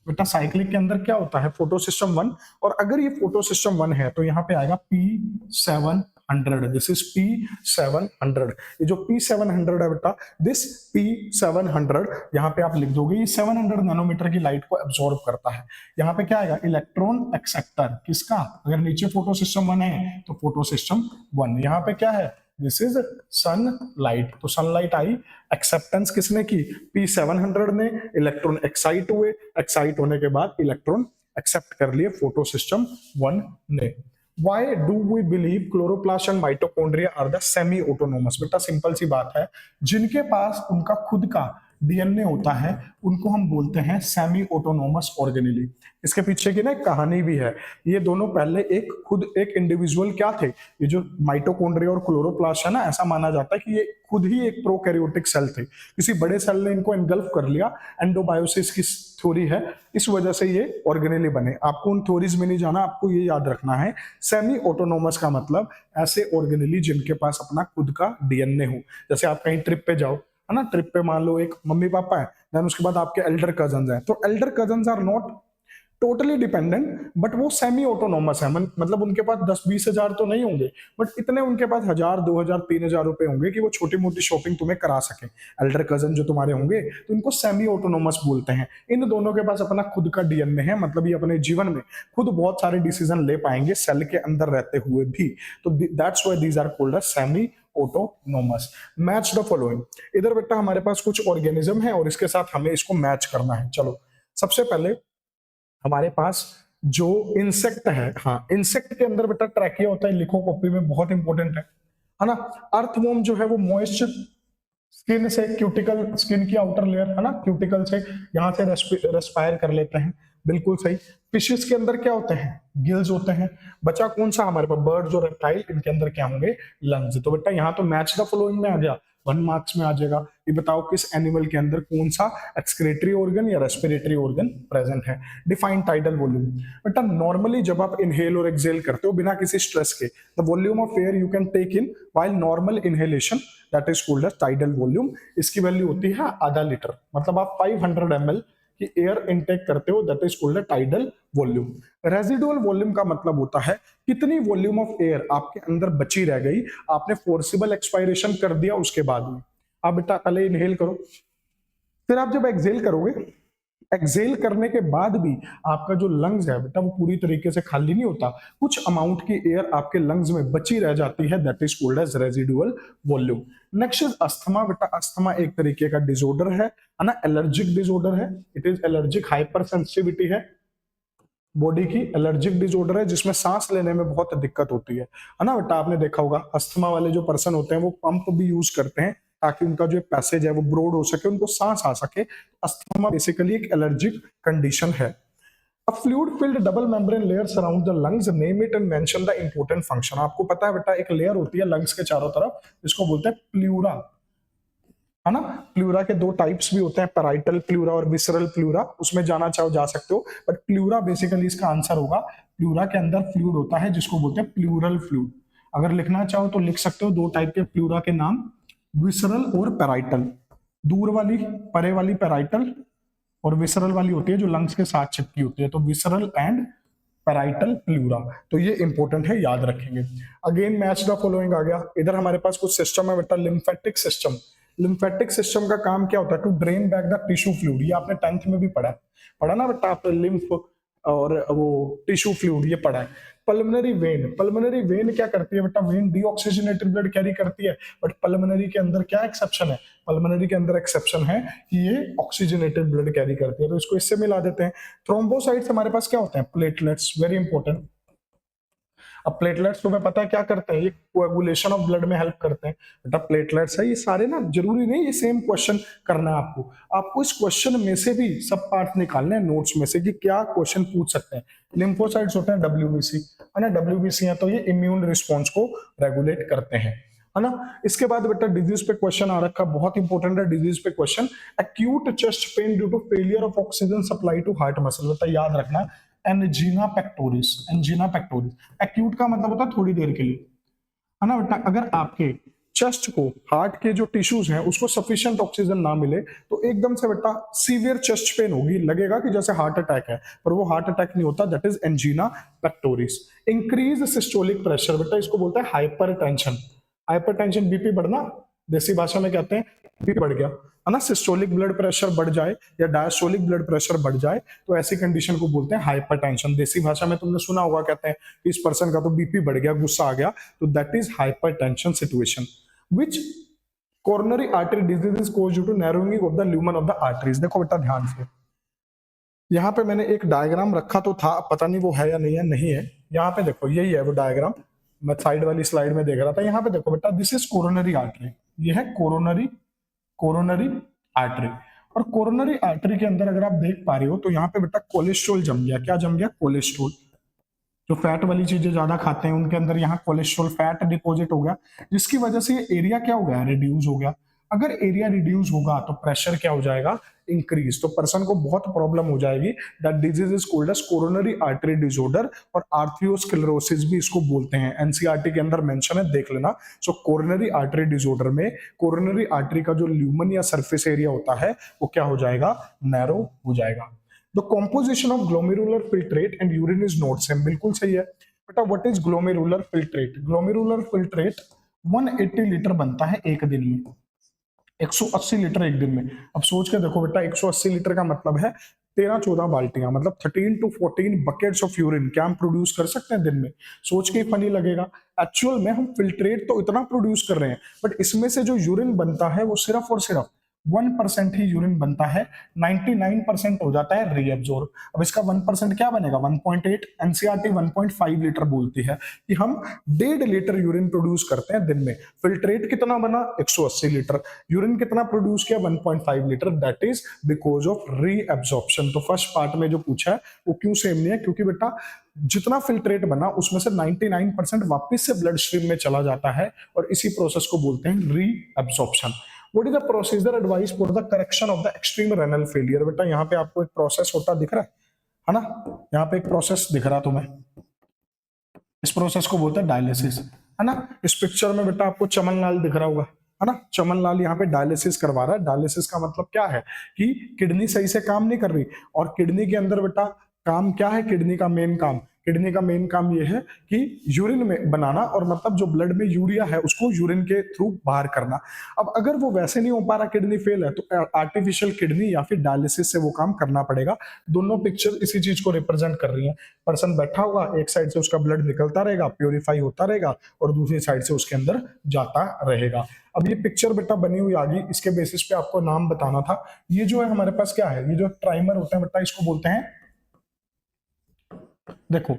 S1: बेटा, साइक्लिक के अंदर क्या होता है, फोटो सिस्टम 1। और अगर ये फोटो सिस्टम 1 है तो यहाँ पे आएगा P700, दिस इज P700। ये जो P700 है बेटा, दिस P700 यहाँ पे आप लिख दोगे, ये 700 नैनोमीटर की लाइट को एब्जॉर्ब करता है। यहाँ पे क्या आएगा, इलेक्ट्रॉन एक्सेप्टर किसका, अगर नीचे फोटो सिस्टम 1 है तो फोटो सिस्टम 1, यहाँ पे क्या है, दिस इज सनलाइट, तो सनलाइट आई, एक्सेप्टेंस किसने की, P700 ने, इलेक्ट्रॉन एक्साइट हुए, एक्साइट होने के बाद इलेक्ट्रॉन एक्सेप्ट कर लिए फोटो सिस्टम 1 ने। Why do we believe chloroplast and mitochondria are the semi autonomous? बेटा सिंपल सी बात है, जिनके पास उनका खुद का डीएनए होता है उनको हम बोलते हैं सेमी ऑटोनोमस ऑर्गेनेली। इसके पीछे की ना एक कहानी भी है, ये दोनों पहले एक इंडिविजुअल क्या थे, ये जो माइटोकॉन्ड्रिया और क्लोरोप्लास्ट है ना, ऐसा माना जाता है कि ये खुद ही एक प्रोकैरियोटिक सेल थे, किसी बड़े सेल ने इनको एनगल्फ कर लिया, एंडोबायोसिस की थ्योरी है, इस वजह से ये ऑर्गेनेली बने। आपको उन थ्योरीज में नहीं जाना, आपको ये याद रखना है, सेमी ऑटोनोमस का मतलब ऐसे ऑर्गेनेली जिनके पास अपना खुद का डीएनए हो। जैसे आप कहीं ट्रिप पे जाओ है ना, ट्रिप पे मान लो एक मम्मी पापा है, देन उसके बाद आपके एल्डर कजन्स हैं, तो elder cousins are not totally dependent but वो सेमी ऑटोनोमस है, मतलब उनके पास 10-20 हजार तो नहीं होंगे, बट इतने उनके पास 1000, 2000, 3000 रुपए होंगे कि वो छोटी मोटी शॉपिंग तुम्हें करा सके। एल्डर कजन जो तुम्हारे होंगे तो इनको सेमी ऑटोनोमस बोलते हैं। इन दोनों के पास अपना खुद का डीएनए है, मतलब ये अपने जीवन में खुद बहुत सारे डिसीजन ले पाएंगे सेल के अंदर रहते हुए भी, तो that's why these are called as semi autonomous. Match the following, इधर बेटा हमारे पास कुछ ऑर्गेनिज्म है और इसके साथ हमें इसको मैच करना है। चलो सबसे पहले हमारे पास जो इंसेक्ट है, हाँ इंसेक्ट के अंदर बेटा ट्रैकिया होता है, लिखो कॉपी में, बहुत इंपॉर्टेंट है ना। अर्थवॉर्म जो है वो मॉइस्ट स्किन से, क्यूटिकल स्किन की आउटर लेयर है ना, क्यूटिकल से यहाँ से रेस्पायर कर लेते हैं, बिल्कुल सही। फिशेस के अंदर क्या होते हैं, गिल्स होते हैं। बचा कौन सा हमारे पास, बर्ड्स और रेप्टाइल, इनके अंदर क्या होंगे, लंग्स। तो बेटा यहाँ तो मैच द फॉलोइंग में आ गया, 1 मार्क्स में आ जाएगा। ये बताओ किस एनिमल के अंदर कौन सा एक्सक्रेटरी ऑर्गन या रेस्पिरेटरी ऑर्गन प्रेजेंट है। डिफाइन टाइडल वॉल्यूम, बेटा नॉर्मली जब आप इनहेल और एक्सेल करते हो बिना किसी स्ट्रेस के, the volume of air you can take in while normal inhalation, that is called as tidal volume. इसकी वैल्यू होती है आधा लीटर, मतलब आप 500 ml की एयर इनटेक करते हो, that is called tidal volume. Residual volume का मतलब होता है कितनी वॉल्यूम ऑफ एयर आपके अंदर बची रह गई, आपने फोर्सिबल एक्सपायरेशन कर दिया उसके बाद में। आप बेटा पहले इनहेल करो, फिर आप जब एक्सेल करोगे, एक्सेल करने के बाद भी आपका जो लंग्स है बेटा वो पूरी तरीके से खाली नहीं होता, कुछ अमाउंट की एयर आपके लंग्स में बची रह जाती है, that is called as residual volume. Next is asthma, बेटा अस्थमा एक तरीके का डिसऑर्डर है ना, एलर्जिक डिसऑर्डर है, it is allergic hypersensitivity है, बॉडी की एलर्जिक डिसऑर्डर है जिसमें सांस लेने में बहुत दिक्कत होती है ना बेटा। आपने देखा होगा अस्थमा वाले जो पर्सन होते हैं वो पंप भी यूज करते हैं ताकि उनका जो पैसेज है वो ब्रॉड हो सके, उनको सांस आ सके। अस्थमा बेसिकली एक एलर्जिक कंडीशन है। A fluid filled double membrane layer surround the lungs, name it and mention the important function। आपको पता है बेटा एक लेयर होती है लंग्स के चारों तरफ, इसको बोलते हैं प्लूरा, है ना। प्लूरा के 2 टाइप्स भी होते हैं, पैराइटल प्लूरा और विसरल प्लूरा, उसमें जाना चाहो जा सकते हो, बट प्लूरा बेसिकली इसका आंसर होगा। प्लूरा के अंदर फ्लूइड होता है जिसको बोलते हैं प्लूरल फ्लूइड। अगर लिखना चाहो तो लिख सकते हो 2 टाइप के प्लूरा के नाम, विसरल और पैराइटल। दूर वाली, परे वाली पैराइटल, और विसरल वाली होती है जो लंग्स के साथ चिपकी होती है, तो विसरल एंड पैराइटल प्लूरा। तो ये इंपॉर्टेंट है, याद रखेंगे। अगेन मैच द फॉलोइंग आ गया। इधर हमारे पास कुछ सिस्टम है बेटा, लिम्फेटिक सिस्टम। लिम्फेटिक सिस्टम का काम क्या होता है, to drain back the tissue fluid. ये आपने 10th में भी पढ़ा ना बेटा, आपने लिम्फ और वो टिश्यू फ्लूइड ये पढ़ा है। पल्मोनरी वेन, पल्मोनरी वेन क्या करती है बेटा, वेन डीऑक्सीजनेटेड ब्लड कैरी करती है, बट पल्मोनरी के अंदर क्या एक्सेप्शन है, पल्मोनरी के अंदर एक्सेप्शन है कि ये ऑक्सीजनेटेड ब्लड कैरी करती है, तो इसको इससे मिला देते हैं। थ्रोम्बोसाइट्स हमारे पास क्या होते हैं, प्लेटलेट्स, वेरी इंपॉर्टेंट। अब प्लेटलेट्स तुम्हें पता है क्या करते हैं, ये कोएगुलेशन ऑफ ब्लड में हेल्प करते हैं बेटा। प्लेटलेट्स है ये सारे ना, जरूरी नहीं ये सेम क्वेश्चन करना है आपको, आपको इस क्वेश्चन में से भी सब पार्ट निकालने हैं नोट्स में से कि क्या क्वेश्चन पूछ सकते हैं। लिम्फोसाइट्स होते हैं डब्ल्यूबीसी, है ना, डब्ल्यूबीसी है तो ये इम्यून रिस्पॉन्स को रेगुलेट करते हैं, है ना। इसके बाद बेटा डिजीज पे क्वेश्चन आ रखा, बहुत इंपॉर्टेंट है डिजीज पे question. Acute chest pain due to failure of oxygen supply to heart muscle, बेटा याद रखना angina pectoris, angina pectoris. Acute का मतलब होता है थोड़ी देर के लिए, है ना बेटा। अगर आपके चेस्ट को, हार्ट के जो टिश्यूज हैं उसको सफिशिएंट ऑक्सीजन ना मिले तो एकदम से बेटा सीवियर चेस्ट पेन होगी, लगेगा कि जैसे हार्ट अटैक है, पर वो हार्ट अटैक नहीं होता, that is angina pectoris. Increase systolic pressure, बेटा इसको बोलते हैं हाइपरटेंशन। हाइपरटेंशन बीपी बढ़ना, देसी भाषा में कहते हैं बीपी बढ़ गया, है ना। सिस्टोलिक ब्लड प्रेशर बढ़ जाए या डायस्टोलिक ब्लड प्रेशर बढ़ जाए तो ऐसी कंडीशन को बोलते हैं हाइपरटेंशन। देसी भाषा में तुमने सुना होगा, कहते हैं कि इस पर्सन का तो बीपी बढ़ गया, गुस्सा आ गया, तो that is hypertension situation. Which coronary artery disease is caused due to narrowing of the lumen of the arteries. देखो बेटा ध्यान से, यहाँ पे मैंने एक डायग्राम रखा तो था, पता नहीं वो है या नहीं है, नहीं है। यहाँ पे देखो यही है वो डायग्राम, मैं साइड वाली स्लाइड में देख रहा था। यहाँ पे देखो बेटा, दिस इज कोरोनरी आर्टरी, ये है कोरोनरी आर्टरी। और कोरोनरी आर्टरी के अंदर अगर आप देख पा रहे हो तो यहाँ पे बेटा कोलेस्ट्रॉल जम गया। क्या जम गया? कोलेस्ट्रॉल। जो फैट वाली चीजें ज्यादा खाते हैं उनके अंदर यहाँ कोलेस्ट्रॉल फैट डिपॉजिट हो गया, जिसकी वजह से ये एरिया क्या हो गया? रिड्यूस हो गया। अगर एरिया रिड्यूस होगा तो प्रेशर क्या हो जाएगा? इंक्रीज। तो पर्सन को बहुत प्रॉब्लम हो जाएगी। That disease is called as coronary artery disorder, और आर्थरियोस्क्लेरोसिस भी इसको बोलते हैं। एनसीईआरटी के अंदर मेंशन है, देख लेना। सो कोरोनरी आर्टरी डिसऑर्डर में कोरोनरी आर्टरी का जो ल्यूमन या सरफेस एरिया होता है वो क्या हो जाएगा? नैरो हो जाएगा। The composition of glomerular filtrate and urine is not same, बिल्कुल सही है बेटा। What is glomerular filtrate? Glomerular filtrate 180 litre बनता है एक दिन में, 180 लीटर एक दिन में। अब सोच के देखो बेटा, 180 लीटर का मतलब है 13-14 बाल्टियां, मतलब 13 to 14 बकेट्स ऑफ यूरिन क्या हम प्रोड्यूस कर सकते हैं दिन में? सोच के ही फनी लगेगा। एक्चुअल में हम फिल्ट्रेट तो इतना प्रोड्यूस कर रहे हैं, बट इसमें से जो यूरिन बनता है वो सिर्फ और सिर्फ 1% ही यूरिन बनता है, 99% हो जाता है रीएब्जॉर्ब। अब इसका 1% क्या बनेगा? 1.8। एनसीईआरटी 1.5 लीटर बोलती है कि हम 1.5 लीटर यूरिन प्रोड्यूस करते हैं दिन में। फिल्ट्रेट कितना बना? 180 लीटर। यूरिन कितना प्रोड्यूस किया? 1.5 litre. That is because of reabsorption. तो फर्स्ट पार्ट में जो पूछा है वो क्यों सेम नहीं है? क्योंकि बेटा जितना फिल्ट्रेट बना उसमें से 99% वापस से ब्लड स्ट्रीम में चला जाता है, और इसी प्रोसेस को बोलते हैं reabsorption. What is the procedure advice for the correction of the extreme renal failure? बेटा यहाँ पे आपको एक प्रोसेस होता दिख रहा है ना, यहाँ पे एक प्रोसेस दिख रहा तुम्हें, इस प्रोसेस को बोलते हैं डायलिसिस, है ना। इस पिक्चर में बेटा आपको चमन लाल दिख रहा होगा, है ना। चमन लाल यहाँ पे डायलिसिस करवा रहा है। डायलिसिस का मतलब क्या है? कि किडनी सही से काम नहीं कर रही, और किडनी के अंदर बेटा काम क्या है? किडनी का मेन काम, किडनी का मेन काम ये है कि यूरिन में बनाना, और मतलब जो ब्लड में यूरिया है उसको यूरिन के थ्रू बाहर करना। अब अगर वो वैसे नहीं हो पा रहा, किडनी फेल है, तो आर्टिफिशियल किडनी या फिर डायलिसिस से वो काम करना पड़ेगा। दोनों पिक्चर इसी चीज को रिप्रेजेंट कर रही है। पर्सन बैठा होगा, एक साइड से उसका ब्लड निकलता रहेगा, प्योरीफाई होता रहेगा, और दूसरी साइड से उसके अंदर जाता रहेगा। अब ये पिक्चर बेटा बनी हुई आ गई, इसके बेसिस पे आपको नाम बताना था। ये जो है हमारे पास क्या है? ये जो ट्राइमर होते हैं बेटा, इसको बोलते हैं, देखो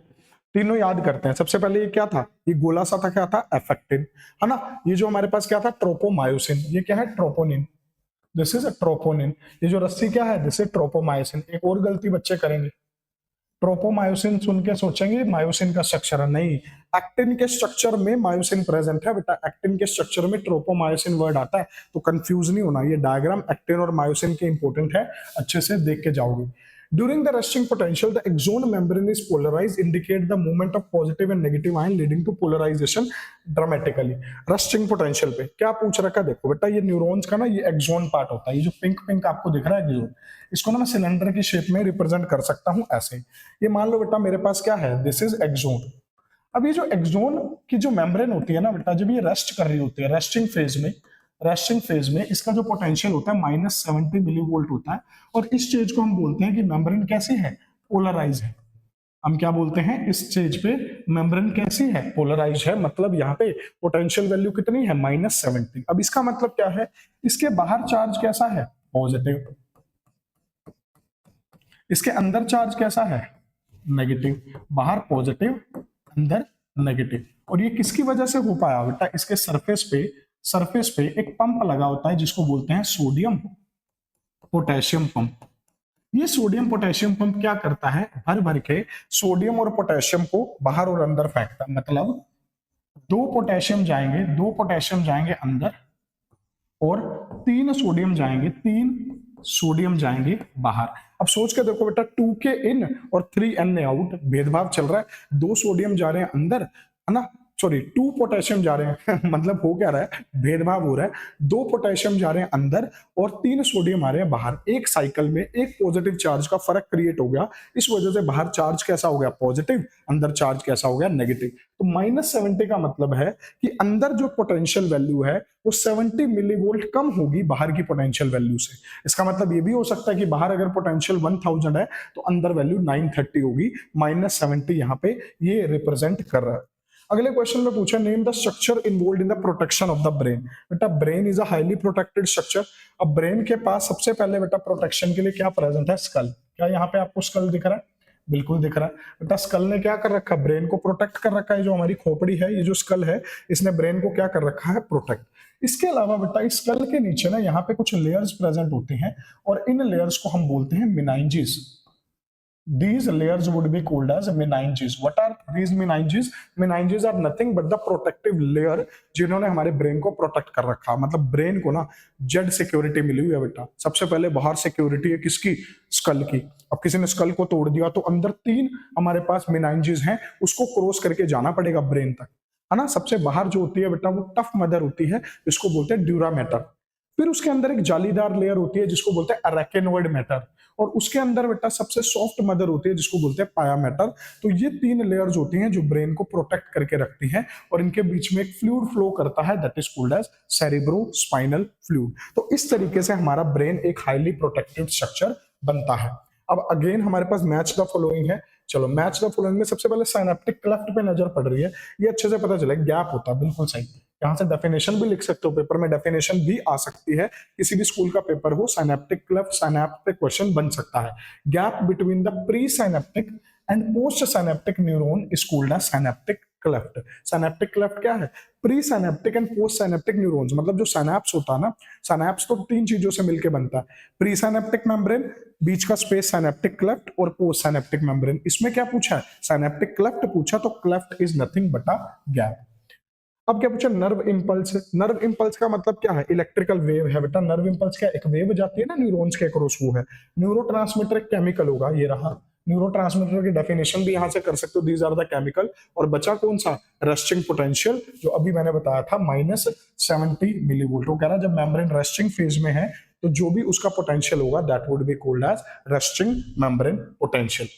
S1: तीनों याद करते हैं। सबसे पहले ये क्या था? ये गोला सा था, क्या था? एफेक्टिन, है ना। ये जो हमारे पास क्या था? ट्रोपोमायोसिन। ये क्या है? ट्रोपोनिन। This is troponin. ये जो रस्सी क्या है? This is tropomyosin. एक और गलती बच्चे करेंगे, ट्रोपोमायोसिन सुन के सोचेंगे मायोसिन का स्ट्रक्चर है, नहीं। एक्टिन के स्ट्रक्चर में मायोसिन प्रेजेंट है बेटा, एक्टिन के स्ट्रक्चर में ट्रोपोमायोसिन वर्ड आता है, तो कंफ्यूज नहीं होना। ये डायग्राम एक्टिन और मायोसिन के इंपॉर्टेंट है, अच्छे से देख के जाओगे। During the resting potential, the axon membrane is polarized, indicate the movement of positive and negative ion leading to polarization dramatically. Resting potential पे क्या पूछ रखा? देखो बेटा, ये न्यूरॉन्स का ना ये एक्सोन पार्ट होता है। ये जो पिंक पिंक आपको दिख रहा है एक्सोन, इसको ना मैं सिलेंडर की शेप में रिप्रेजेंट कर सकता हूँ ऐसे। ये मान लो बेटा मेरे पास क्या है? This is axon. अब ये जो एक्सोन की जो मेम्ब्रेन होती है ना बेटा, जब ये रेस्ट कर रही होती है, रेस्टिंग फेज में इसका जो पोटेंशियल होता है -70 मिलीवोल्ट होता है, और इस स्टेज को हम बोलते हैं कि मेम्ब्रेन कैसी है? पोलराइज है। हम क्या बोलते हैं? इस स्टेज पे मेम्ब्रेन कैसी है? पोलराइज है। मतलब यहाँ पे पोटेंशियल वैल्यू कितनी है? -70। अब इसका मतलब क्या है? इसके बाहर चार्ज कैसा है? पॉजिटिव। इसके अंदर चार्ज कैसा है? नेगेटिव। बाहर पॉजिटिव, अंदर नेगेटिव। और ये किसकी वजह से हो पाया बेटा? इसके सरफेस पे एक पंप लगा होता है जिसको बोलते हैं सोडियम पोटेशियम पंप। ये सोडियम पोटेशियम पंप क्या करता है? भर भर के सोडियम और पोटेशियम को बाहर और अंदर फेंकता है। मतलब दो पोटेशियम जाएंगे अंदर और 3 सोडियम जाएंगे बाहर। अब सोच के देखो बेटा, 2 के इन और 3 एन आउट, भेदभाव चल रहा है। 2 सोडियम जा रहे हैं अंदर, है ना, सॉरी 2 पोटेशियम जा रहे हैं मतलब हो क्या रहा है, भेदभाव हो रहा है। 2 पोटेशियम जा रहे हैं अंदर और 3 सोडियम आ रहे हैं बाहर। एक साइकिल में एक पॉजिटिव चार्ज का फर्क क्रिएट हो गया, इस वजह से बाहर चार्ज कैसा हो गया, पॉजिटिव, अंदर चार्ज कैसा हो गया, नेगेटिव। तो -70 का मतलब है कि अंदर जो पोटेंशियल वैल्यू है वो 70 मिलीवोल्ट कम होगी बाहर की पोटेंशियल वैल्यू से। इसका मतलब ये भी हो सकता है कि बाहर अगर पोटेंशियल 1000 है तो अंदर वैल्यू 930 होगी। -70 यहाँ पे ये रिप्रेजेंट कर रहा है। अगले क्वेश्चन में पूछा, name the structure involve in the protection of the brain. बेटा brain is a highly protected structure. अब ब्रेन के पास सबसे पहले बेटा प्रोटेक्शन के लिए क्या प्रेजेंट है, स्कल। क्या यहाँ पे आपको स्कल दिख रहा है, बिल्कुल दिख रहा है। बेटा स्कल ने क्या कर रखा है, ब्रेन को प्रोटेक्ट कर रखा है। जो हमारी खोपड़ी है, ये जो स्कल है, इसने ब्रेन को क्या कर रखा है, प्रोटेक्ट। इसके अलावा बेटा इस स्कल के नीचे ना यहाँ पे कुछ लेयर्स प्रेजेंट होते हैं और इन लेयर्स को हम बोलते हैं मेनाइंजेस। These layers would be called as meninges. What are these meninges? Meninges are nothing but the protective layer जिन्होंने हमारे ब्रेन को प्रोटेक्ट कर रखा। मतलब ब्रेन को ना जेड सिक्योरिटी मिली हुई है बेटा। सबसे पहले बाहर सिक्योरिटी है किसकी, स्कल की। अब किसी ने स्कल को तोड़ दिया तो अंदर 3 हमारे पास मेनाइंजेस हैं, उसको क्रॉस करके जाना पड़ेगा ब्रेन तक, है ना। सबसे बाहर जो होती है बेटा वो टफ मदर होती है, इसको बोलते हैं ड्यूरा मैटर। फिर उसके अंदर एक जालीदार लेयर होती है जिसको बोलते हैं अरेकेनोइड मैटर, और उसके अंदर बेटा सबसे सॉफ्ट मदर होती है जिसको बोलते हैं पाया मैटर। तो ये 3 लेयर्स होती हैं जो ब्रेन को प्रोटेक्ट करके रखती हैं और इनके बीच में एक फ्लूइड फ्लो करता है, that is called as cerebrospinal fluid. तो इस तरीके से हमारा ब्रेन एक हाईली प्रोटेक्टेड स्ट्रक्चर बनता है। अब अगेन हमारे पास मैच द फॉलोइंग है। चलो मैच द फॉलोइंग में सबसे पहले साइनेप्टिक क्लेफ्ट पे नजर पड़ रही है, ये अच्छे से पता चले, गैप होता है, बिल्कुल सही। यहाँ से डेफिनेशन भी लिख सकते हो, पेपर में डेफिनेशन भी आ सकती है, किसी भी स्कूल का पेपर हो, साइनेप्टिक क्लेफ्ट साइनेप्स पे क्वेश्चन बन सकता है। Gap between the presynaptic and postsynaptic neuron is called as synaptic cleft. Synaptic cleft क्या है, presynaptic and postsynaptic neurons. मतलब जो साइनेप्स होता है ना, साइनेप्स तो 3 चीजों से मिलकर बनता है, प्री साइनेप्टिक मेम्ब्रेन, बीच का स्पेस साइनेप्टिक क्लेफ्ट, और पोस्ट साइनेप्टिक मेम्ब्रेन। इसमें क्या पूछा है, साइनेप्टिक क्लेफ्ट पूछा, तो cleft is nothing but a gap. अब क्या पूछा, नर्व इंपल्स। नर्व इंपल्स का मतलब क्या है, इलेक्ट्रिकल वेव है बेटा। नर्व इंपल्स क्या, एक वेव जाती है ना न्यूरॉन्स के अक्रॉस, वो है। न्यूरोट्रांसमीटर एक केमिकल होगा, ये रहा। न्यूरोट्रांसमीटर की डेफिनेशन भी यहां से कर सकते हो, दीज आर द केमिकल। और बचा कौन सा, रेस्टिंग पोटेंशियल, जो अभी मैंने बताया था -70 मिलीवोल्ट। वो कह रहा है जब मेम्ब्रेन रेस्टिंग फेज में है तो जो भी उसका पोटेंशियल होगा that would be called as resting membrane potential.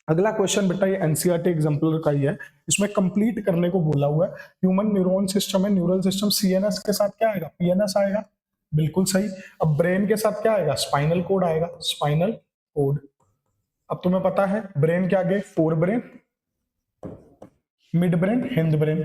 S1: अगला क्वेश्चन बेटा ये एनसीईआरटी एग्जाम्पलर का ही है, इसमें कंप्लीट करने को बोला हुआ है। ह्यूमन न्यूरॉन सिस्टम है, न्यूरल सिस्टम, सीएनएस के साथ क्या आएगा, पीएनएस आएगा, बिल्कुल सही। अब ब्रेन के साथ क्या आएगा, स्पाइनल कोड आएगा, स्पाइनल कोड। अब तुम्हें पता है ब्रेन के आगे fore brain, mid brain, Hind brain,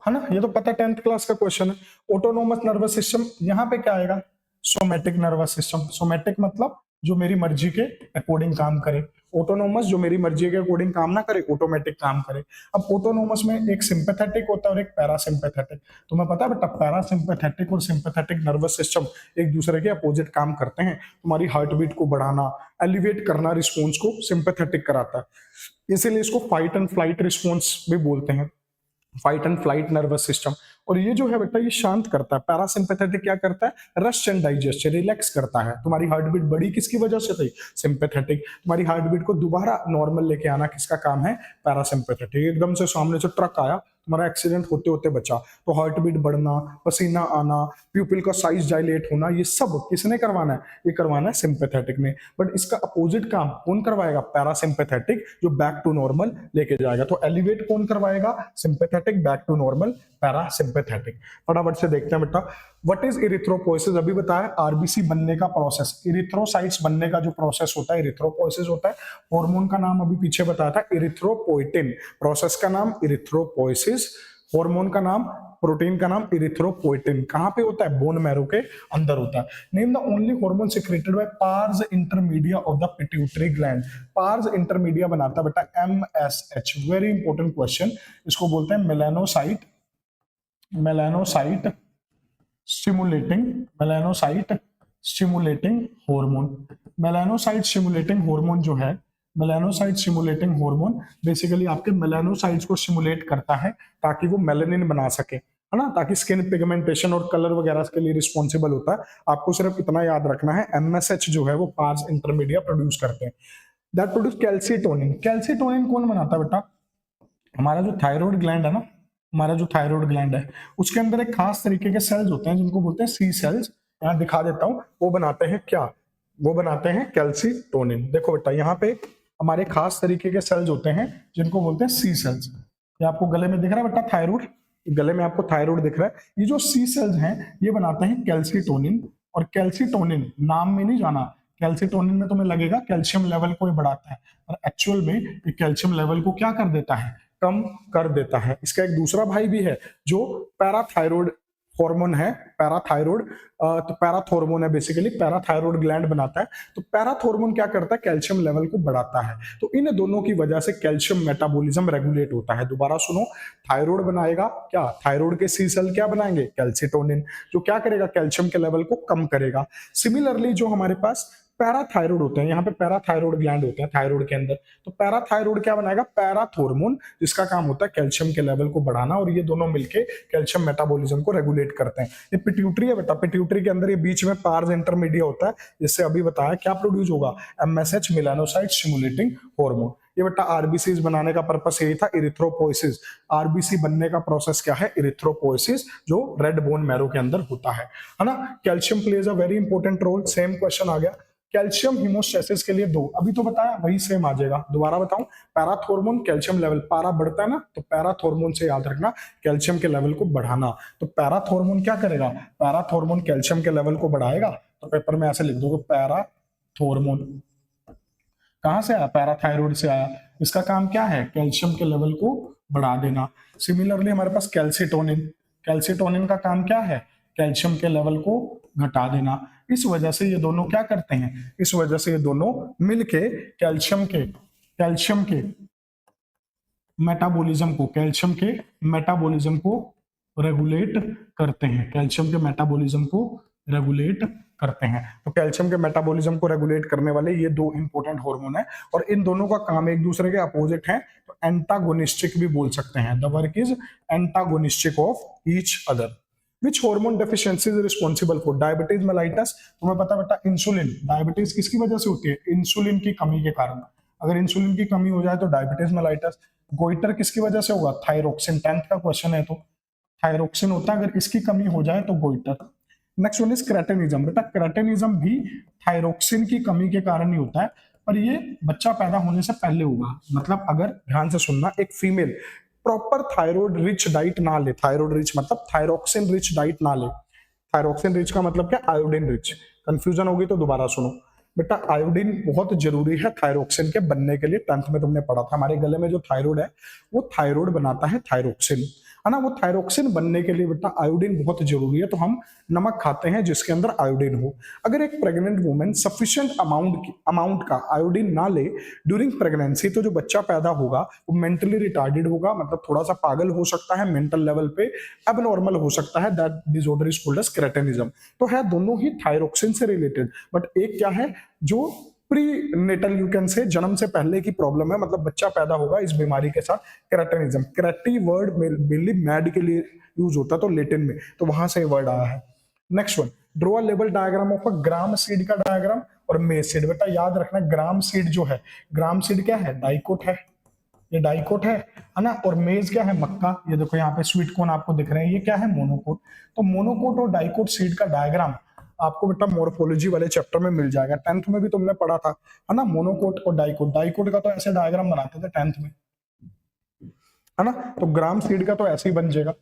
S1: है ना, ये तो पता 10th क्लास का क्वेश्चन है। ऑटोनोमस नर्वस सिस्टम, यहाँ पे क्या आएगा, सोमैटिक नर्वस सिस्टम। सोमैटिक मतलब जो मेरी मर्जी के अकॉर्डिंग काम करे, ऑटोनोमस जो मेरी मर्जी के अकॉर्डिंग काम ना करे, ऑटोमेटिक काम करे। अब ऑटोनोमस में एक सिंपैथेटिक होता है और एक पैरासिम्पैथेटिक। तुम्हें पता है बेटा पैरासिम्पैथेटिक और सिंपैथेटिक नर्वस सिस्टम एक दूसरे के अपोजिट काम करते हैं। तुम्हारी हार्ट बीट को बढ़ाना, एलिवेट करना रिस्पॉन्स को सिंपैथेटिक कराता है, इसीलिए इसको फाइट एंड फ्लाइट रिस्पॉन्स भी बोलते हैं, fight and flight nervous system. और ये जो है बेटा ये शांत करता है। पैरासिम्पैथेटिक क्या करता है, रेस्ट एंड डाइजेस्ट, रिलैक्स करता है। तुम्हारी हार्ट बीट बढ़ी किसकी वजह से थी, सिंपैथेटिक। तुम्हारी हार्ट बीट को दोबारा नॉर्मल लेके आना किसका काम है, पैरासिम्पैथेटिक। एकदम से सामने से ट्रक आया, तुम्हारा एक्सीडेंट होते होते बचा, तो हार्ट बीट बढ़ना, पसीना आना, प्यूपिल का साइज डायलेट होना, ये सब किसने करवाना है, ये करवाना है सिंपैथेटिक ने। बट इसका अपोजिट काम कौन करवाएगा, पैरासिम्पैथेटिक, जो बैक टू नॉर्मल लेके जाएगा। तो एलिवेट कौन करवाएगा, sympathetic, back to normal parasympathetic. फटाफट से देखते हैं बेटा, व्हाट इज इरिथ्रोपोइसिस, अभी बताया आरबीसी बनने का प्रोसेस, इरिथ्रोसाइट्स बनने का जो प्रोसेस होता है इरिथ्रोपोइसिस होता है। हार्मोन का नाम अभी पीछे बताया था इरिथ्रोपोइटिन, प्रोसेस का नाम इरिथ्रोपोइसिस, हार्मोन का नाम, प्रोटीन का नाम इरिथ्रोपोइटिन। कहां पे होता है, बोन मैरो के अंदर होता है। Name the only hormone secreted by parse intermedia of the pituitary gland. Parse intermedia बनाता है बेटा एमएसएच, वेरी इंपॉर्टेंट क्वेश्चन। इसको बोलते हैं melanocyte, melanocyte stimulating hormone. Melanocyte stimulating hormone जो है मेलानोसाइट सिमुलेटिंग हार्मोन बेसिकली आपके मेलानोसाइट्स को सिमुलेट करता है ताकि वो मेलानिन बना सके, है ना, ताकि स्किन पिगमेंटेशन और कलर वगैरह के लिए रिस्पॉन्सिबल होता है। आपको सिर्फ इतना याद रखना है, एमएसएच जो है वो पार्स इंटरमीडिया प्रोड्यूस करते हैं, दैट प्रोड्यूस कैल्सीटोनिन। कैल्सीटोनिन कौन बनाता है बेटा? हमारा जो थायराइड ग्लैंड है ना, हमारा जो थायराइड ग्लैंड है उसके अंदर एक खास तरीके के सेल्स होते हैं जिनको बोलते हैं सी सेल्स। यहाँ दिखा देता हूँ, वो बनाते हैं क्या? वो बनाते हैं कैल्सीटोनिन। देखो बेटा यहाँ पे हमारे खास तरीके के सेल्स होते हैं जिनको बोलते हैं सी सेल्स। ये आपको गले में दिख रहा है बेटा थायराइड, गले में आपको थायराइड दिख रहा है। ये जो सी सेल्स हैं ये बनाते हैं कैल्सीटोनिन, और कैल्सीटोनिन नाम में नहीं जाना, कैल्सीटोनिन में तुम्हें लगेगा कैल्शियम लेवल को ये बढ़ाता है, और एक्चुअल में ये कैल्शियम लेवल को क्या कर देता है? कम कर देता है। इसका एक दूसरा भाई भी है जो पैराथायरॉयड हार्मोन है, पैराथायरॉयड, तो पैराथॉर्मोन है बेसिकली, पैराथायरॉयड ग्लैंड बनाता है। तो पैराथॉर्मोन क्या करता है? कैल्शियम लेवल को बढ़ाता है। तो इन दोनों की वजह से कैल्शियम मेटाबॉलिज्म रेगुलेट होता है। दोबारा सुनो, थायराइड बनाएगा क्या? थायराइड के सी सेल क्या बनाएंगे? कैल्सीटोनिन, जो क्या करेगा? कैल्शियम के लेवल को कम करेगा। सिमिलरली जो हमारे पास पैराथायरॉयड होते हैं, यहाँ पे पैराथायरॉयड ग्लैंड होते हैं थायराइड के अंदर, तो पैराथायरॉयड क्या बनाएगा? पैराथॉर्मोन, जिसका काम होता है कैल्शियम के लेवल को बढ़ाना, और ये दोनों मिलके कैल्शियम मेटाबॉलिज्म को रेगुलेट करते हैं। ये पिट्यूटरी है बेटा, पिट्यूटरी के अंदर ये बीच में पार्स इंटरमीडिया होता है, जिससे अभी बताया क्या प्रोड्यूस होगा? MSH, melanocyte stimulating hormone. ये बेटा आरबीसीज बनाने का पर्पस यही था, इरिथ्रोपोइसिस। आरबीसी बनने का प्रोसेस क्या है? इरिथ्रोपोइसिस, जो रेड बोन मैरो के अंदर होता है ना। Calcium plays a very important role. Same question आ गया, कैल्शियम हीमोस्टेसिस के लिए दो, अभी तो बताया वही सेम आ जाएगा। दोबारा बताऊं, पैराथॉर्मोन कैल्शियम लेवल, पारा बढ़ता है ना, तो पैराथॉर्मोन से याद रखना कैल्शियम के लेवल को बढ़ाना। तो पैराथॉर्मोन क्या करेगा? पैराथॉर्मोन कैल्शियम के लेवल को बढ़ाएगा। तो पेपर में ऐसे लिख दोगे, पैराथॉर्मोन कहां से आया? पैराथायरॉयड से आया। इसका काम क्या है? कैल्शियम के लेवल को बढ़ा देना। सिमिलरली हमारे पास कैल्सीटोनिन, कैल्सीटोनिन का काम क्या है? कैल्शियम के लेवल को घटा देना। इस वजह से ये दोनों क्या करते हैं? इस वजह से ये दोनों मिलके कैल्शियम के मेटाबॉलिज्म को रेगुलेट करते हैं, कैल्शियम के मेटाबॉलिज्म को रेगुलेट करते हैं। तो कैल्शियम के मेटाबॉलिज्म को रेगुलेट करने वाले ये दो इंपॉर्टेंट हार्मोन है, और इन दोनों का काम एक दूसरे के अपोजिट है, तो एंटागोनिस्टिक भी बोल सकते हैं। The work is antagonistic of each other. Which hormone deficiency is responsible for diabetes mellitus? तुम्हें पता बेटा, इंसुलिन, डायबिटीज किसकी वजह से होती है? इंसुलिन की कमी के कारण। अगर इंसुलिन की कमी हो जाए तो डायबिटीज मेलाइटस। गोइटर किसकी वजह से होगा? थायरोक्सिन, 10th का क्वेश्चन है, तो थायरोक्सिन होता है, अगर इसकी कमी हो जाए तो goitre. Next one is cretinism. बेटा क्रेटेनिज्म भी थायरोक्सिन की कमी के कारण ही होता है, पर ये बच्चा पैदा होने से पहले होगा। मतलब अगर ध्यान से सुनना, एक female proper thyroid rich diet ना ले, थायराइड रिच मतलब थायरोक्सिन रिच डाइट ना ले। थायरोक्सिन रिच का मतलब क्या? Iodine rich. कंफ्यूजन होगी तो दोबारा सुनो बेटा, आयोडीन बहुत जरूरी है थायरोक्सिन के बनने के लिए। 10th में तुमने पढ़ा था, हमारे गले में जो थायराइड है वो थायराइड बनाता है थायरोक्सिन, है ना। वो थायरोक्सिन बनने के लिए बेटा आयोडीन बहुत जरूरी है, तो हम नमक खाते हैं जिसके अंदर आयोडीन हो। अगर एक प्रेग्नेंट वुमेन सफिशिएंट अमाउंट का आयोडीन ना ले ड्यूरिंग प्रेगनेंसी, तो जो बच्चा पैदा होगा वो मेंटली रिटार्डेड होगा, मतलब थोड़ा सा पागल हो सकता है, मेंटल लेवल पे एबनॉर्मल हो सकता है। That disorder is called as cretinism. तो है दोनों ही थायरोक्सिन से रिलेटेड, बट एक क्या है जो प्री नेटल यू कैन से, जन्म से पहले की प्रॉब्लम है, मतलब बच्चा पैदा होगा इस बीमारी के साथ, क्रेटेनिज्म। क्रेटी वर्ड मेनली मैड के लिए यूज होता है, तो लेटिन में, तो वहां से वर्ड आया है। Next one, draw level diagram of a gram seed का डायग्राम और मेज सीड। बेटा याद रखना, ग्राम सीड जो है, ग्राम सीड क्या है? डाइकोट है, ये डाइकोट है ना। और मेज क्या है? मक्का। ये देखो यहाँ पे स्वीट कॉर्न आपको दिख रहे हैं, ये क्या है? मोनोकोट। तो मोनोकोट और डाइकोट सीड का डायग्राम आपको बेटा मोर्फोलॉजी वाले चैप्टर में मिल जाएगा। 10th में भी तुमने पढ़ा था, है ना, मोनोकोट और डाइकोट। डाइकोट का तो ऐसे डायग्राम बनाते थे 10th में, है ना। तो ग्राम सीड का तो ऐसे ही बन जाएगा,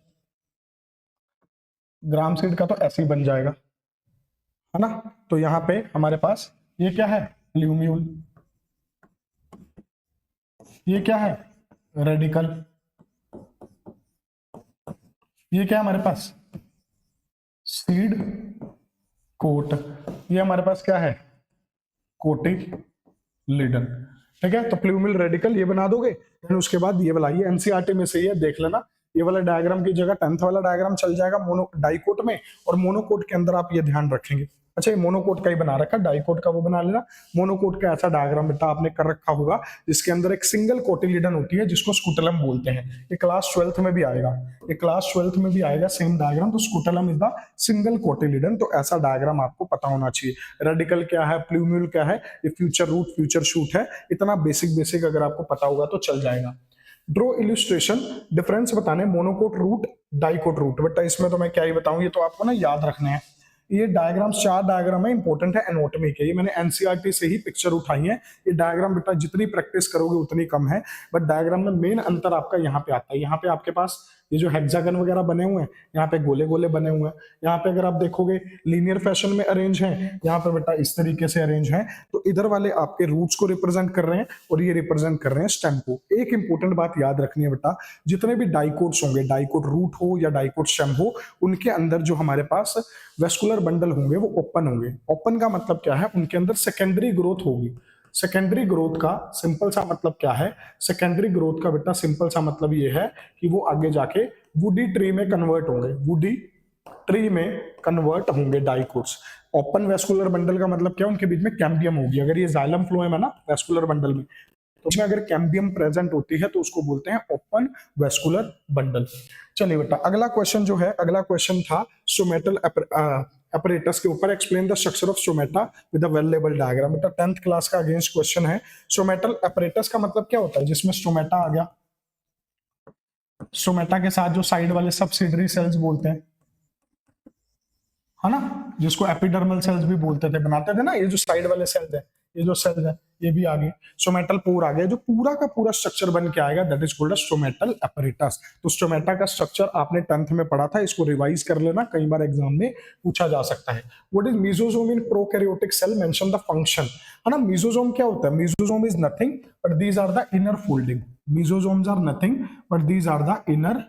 S1: ग्राम सीड का तो ऐसे ही बन जाएगा, है ना। तो यहाँ पे हमारे पास ये क्या है? ल्यूम्यूल। ये क्या है? रेडिकल। ये क्या है हमारे पास? Seed coat. ये हमारे पास क्या है? कोटिलिडन। ठीक है, तो प्लूमिल रेडिकल ये बना दोगे, फिर उसके बाद ये वाला, ये एनसीईआरटी में से ही है, देख लेना। ये वाला डायग्राम की जगह 10th वाला डायग्राम चल जाएगा मोनो डाइकोट में, और मोनोकोट के अंदर आप ये ध्यान रखेंगे। अच्छा, ये मोनोकोट का ही बना रखा, डाइकोट का वो बना लेना। मोनोकोट का ऐसा डायग्राम बेटा आपने कर रखा होगा जिसके अंदर एक सिंगल कोटिलीडन होती है जिसको स्कूटलम बोलते हैं। ये क्लास 12th में भी आएगा, ये क्लास 12th में भी आएगा सेम डायग्राम। तो स्कूटलम इज द सिंगल कोटिलीडन। तो ऐसा डायग्राम आपको पता होना चाहिए। रेडिकल क्या है, प्लूम्यूल क्या है, ये फ्यूचर रूट फ्यूचर शूट है। इतना बेसिक बेसिक अगर आपको पता होगा तो चल जाएगा। ड्रो इलस्ट्रेशन, डिफरेंस बताने मोनोकोट रूट डाइकोट रूट। बेटा इसमें तो मैं क्या ही बताऊं, ये तो आपको ना याद रखने हैं। ये डायग्राम्स 4 डायग्राम है, इंपॉर्टेंट है, एनाटॉमी के। ये मैंने एनसीईआरटी से ही पिक्चर उठाई है। ये डायग्राम बेटा जितनी प्रैक्टिस करोगे उतनी कम है, बट डायग्राम में मेन अंतर आपका यहाँ पे आता है। यहाँ पे आपके पास ये जो हेक्सागन वगैरह बने हुए हैं, यहाँ पे गोले गोले बने हुए हैं। यहाँ पे अगर आप देखोगे लीनियर फैशन में अरेंज हैं, यहाँ पे बेटा इस तरीके से अरेंज हैं। तो इधर वाले आपके रूट्स को रिप्रेजेंट कर रहे हैं और ये रिप्रेजेंट कर रहे हैं स्टेम को। एक इंपॉर्टेंट बात याद रखनी है बेटा, जितने भी डाइकोट्स होंगे, डाइकोट रूट हो या डाइकोट स्टेम हो, उनके अंदर जो हमारे पास वेस्कुलर बंडल होंगे वो ओपन होंगे। ओपन का मतलब क्या है, उनके अंदर सेकेंडरी ग्रोथ होगी। सेकेंडरी ग्रोथ का सिंपल सा मतलब क्या है, सेकेंडरी ग्रोथ का बेटा सिंपल सा मतलब ये है कि वो आगे जाके वुडी ट्री में कन्वर्ट होंगे, वुडी ट्री में कन्वर्ट होंगे डाइकोट्स। ओपन वेस्कुलर बंडल का मतलब क्या है, उनके बीच में कैम्बियम होगी। अगर ये जाइलम फ्लोएम है ना वेस्कुलर बंडल में, तो उसमें अगर कैम्बियम प्रेजेंट होती है तो उसको बोलते हैं ओपन वेस्कुलर बंडल। चलिए बेटा अगला क्वेश्चन जो है, अगला क्वेश्चन था सोमेटल apparatus के ऊपर। Explain the structure of stomata with a well label diagram. बेटा 10th क्लास का अगेंस्ट क्वेश्चन है। सोमेटल apparatus का मतलब क्या होता है, जिसमें स्टोमेटा आ गया, स्टोमेटा के साथ जो साइड वाले सब्सिडरी सेल्स बोलते हैं, है ना, जिसको एपिडर्मल सेल्स भी बोलते थे, बनाते थे ना, ये जो साइड वाले सेल्स है, ये जो सेल्स है ये भी आ गए। सोमेटल पोर आ गया, जो पूरा का पूरा स्ट्रक्चर बन के आएगा, that is called stomatal apparatus। तो स्टोमेटा का स्ट्रक्चर आपने 10th में पढ़ा था, इसको रिवाइज कर लेना, कई बार एग्जाम में पूछा जा सकता है। What is mesosome in prokaryotic cell, mention the function, है ना। मेसोसोम क्या होता है, mesosome is nothing but these are the inner folding. Mesosomes are nothing but these are the inner